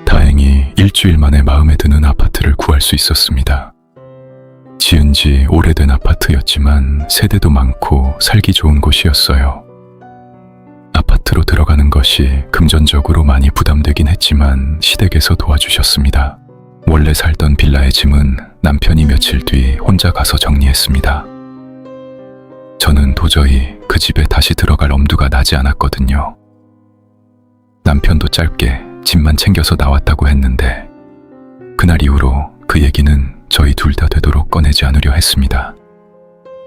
다행히 일주일 만에 마음에 드는 아파트를 구할 수 있었습니다. 지은 지 오래된 아파트였지만 세대도 많고 살기 좋은 곳이었어요. 아파트로 들어가는 것이 금전적으로 많이 부담되긴 했지만 시댁에서 도와주셨습니다. 원래 살던 빌라의 짐은 남편이 며칠 뒤 혼자 가서 정리했습니다. 저는 도저히 그 집에 다시 들어갈 엄두가 나지 않았거든요. 남편도 짧게 짐만 챙겨서 나왔다고 했는데 그날 이후로 그 얘기는 저희 둘 다 되도록 꺼내지 않으려 했습니다.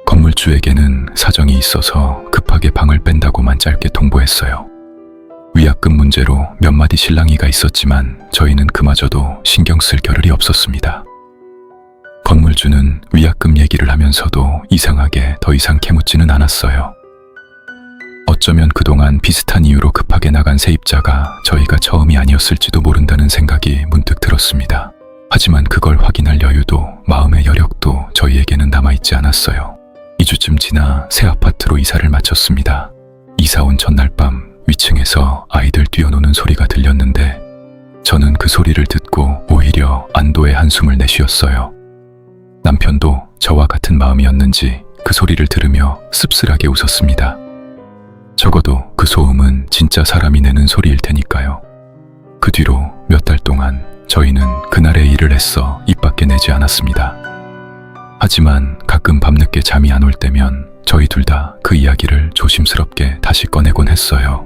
건물주에게는 사정이 있어서 급하게 방을 뺀다고만 짧게 통보했어요. 위약금 문제로 몇 마디 실랑이가 있었지만 저희는 그마저도 신경 쓸 겨를이 없었습니다. 건물주는 위약금 얘기를 하면서도 이상하게 더 이상 캐묻지는 않았어요. 어쩌면 그동안 비슷한 이유로 급하게 나간 세입자가 저희가 처음이 아니었을지도 모른다는 생각이 문득 들었습니다. 하지만 그걸 확인할 여유도 마음의 여력도 저희에게는 남아있지 않았어요. 2주쯤 지나 새 아파트로 이사를 마쳤습니다. 이사 온 전날 밤 위층에서 아이들 뛰어노는 소리가 들렸는데 저는 그 소리를 듣고 오히려 안도의 한숨을 내쉬었어요. 남편도 저와 같은 마음이었는지 그 소리를 들으며 씁쓸하게 웃었습니다. 적어도 그 소음은 진짜 사람이 내는 소리일 테니까요. 그 뒤로 몇 달 동안 저희는 그날의 일을 애써 입 밖에 내지 않았습니다. 하지만 가끔 밤늦게 잠이 안 올 때면 저희 둘 다 그 이야기를 조심스럽게 다시 꺼내곤 했어요.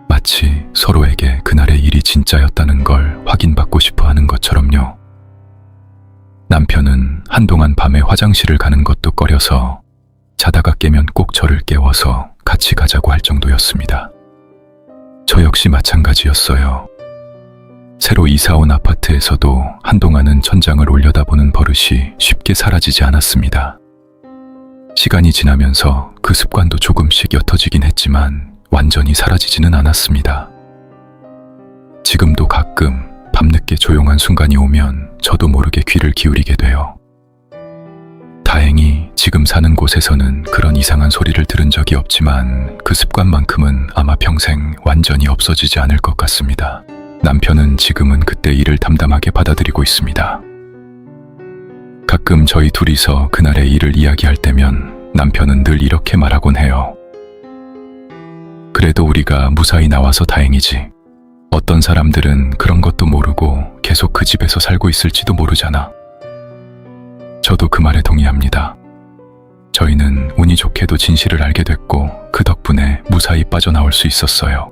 마치 서로에게 그날의 일이 진짜였다는 걸 확인받고 싶어 하는 것처럼요. 남편은 한동안 밤에 화장실을 가는 것도 꺼려서 자다가 깨면 꼭 저를 깨워서 같이 가자고 할 정도였습니다. 저 역시 마찬가지였어요. 새로 이사 온 아파트에서도 한동안은 천장을 올려다보는 버릇이 쉽게 사라지지 않았습니다. 시간이 지나면서 그 습관도 조금씩 옅어지긴 했지만 완전히 사라지지는 않았습니다. 지금도 가끔 밤늦게 조용한 순간이 오면 저도 모르게 귀를 기울이게 돼요. 다행히 지금 사는 곳에서는 그런 이상한 소리를 들은 적이 없지만 그 습관만큼은 아마 평생 완전히 없어지지 않을 것 같습니다. 남편은 지금은 그때 일을 담담하게 받아들이고 있습니다. 가끔 저희 둘이서 그날의 일을 이야기할 때면 남편은 늘 이렇게 말하곤 해요. 그래도 우리가 무사히 나와서 다행이지. 어떤 사람들은 그런 것도 모르고 계속 그 집에서 살고 있을지도 모르잖아. 저도 그 말에 동의합니다. 저희는 운이 좋게도 진실을 알게 됐고 그 덕분에 무사히 빠져나올 수 있었어요.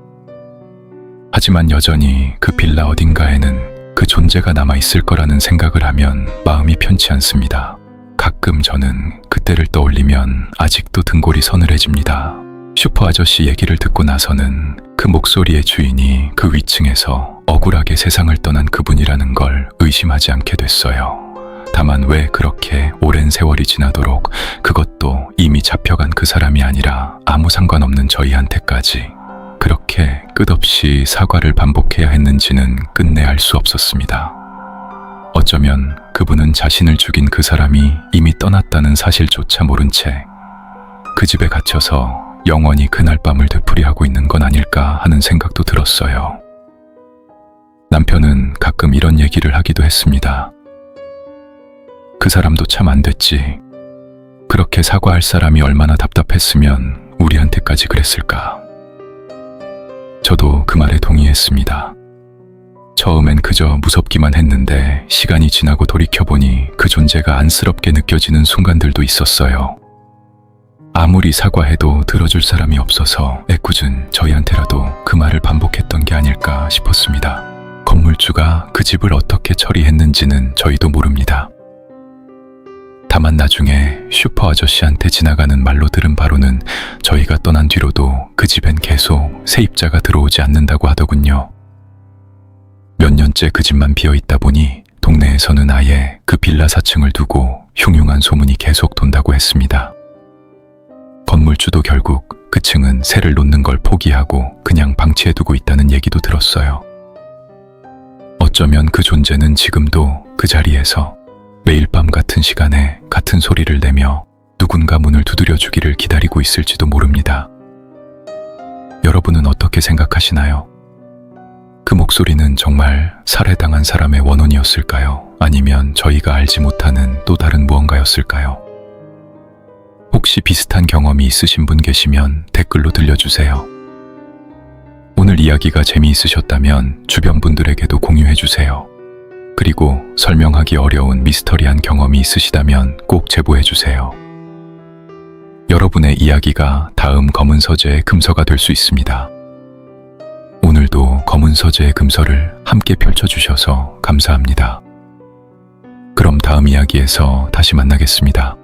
하지만 여전히 그 빌라 어딘가에는 그 존재가 남아있을 거라는 생각을 하면 마음이 편치 않습니다. 가끔 저는 그때를 떠올리면 아직도 등골이 서늘해집니다. 슈퍼 아저씨 얘기를 듣고 나서는 그 목소리의 주인이 그 위층에서 억울하게 세상을 떠난 그분이라는 걸 의심하지 않게 됐어요. 다만 왜 그렇게 오랜 세월이 지나도록 그것도 이미 잡혀간 그 사람이 아니라 아무 상관없는 저희한테까지 그렇게 끝없이 사과를 반복해야 했는지는 끝내 알 수 없었습니다. 어쩌면 그분은 자신을 죽인 그 사람이 이미 떠났다는 사실조차 모른 채 그 집에 갇혀서 영원히 그날 밤을 되풀이하고 있는 건 아닐까 하는 생각도 들었어요. 남편은 가끔 이런 얘기를 하기도 했습니다. 그 사람도 참 안 됐지. 그렇게 사과할 사람이 얼마나 답답했으면 우리한테까지 그랬을까. 저도 그 말에 동의했습니다. 처음엔 그저 무섭기만 했는데 시간이 지나고 돌이켜보니 그 존재가 안쓰럽게 느껴지는 순간들도 있었어요. 아무리 사과해도 들어줄 사람이 없어서 애꿎은 저희한테라도 그 말을 반복했던 게 아닐까 싶었습니다. 건물주가 그 집을 어떻게 처리했는지는 저희도 모릅니다. 다만 나중에 슈퍼 아저씨한테 지나가는 말로 들은 바로는 저희가 떠난 뒤로도 그 집엔 계속 세입자가 들어오지 않는다고 하더군요. 몇 년째 그 집만 비어있다 보니 동네에서는 아예 그 빌라 4층을 두고 흉흉한 소문이 계속 돈다고 했습니다. 건물주도 결국 그 층은 새를 놓는 걸 포기하고 그냥 방치해두고 있다는 얘기도 들었어요. 어쩌면 그 존재는 지금도 그 자리에서 매일 밤 같은 시간에 같은 소리를 내며 누군가 문을 두드려주기를 기다리고 있을지도 모릅니다. 여러분은 어떻게 생각하시나요? 그 목소리는 정말 살해당한 사람의 원혼이었을까요? 아니면 저희가 알지 못하는 또 다른 무언가였을까요? 혹시 비슷한 경험이 있으신 분 계시면 댓글로 들려주세요. 오늘 이야기가 재미있으셨다면 주변 분들에게도 공유해주세요. 그리고 설명하기 어려운 미스터리한 경험이 있으시다면 꼭 제보해주세요. 여러분의 이야기가 다음 검은 서재의 금서가 될 수 있습니다. 오늘도 검은 서재의 금서를 함께 펼쳐주셔서 감사합니다. 그럼 다음 이야기에서 다시 만나겠습니다.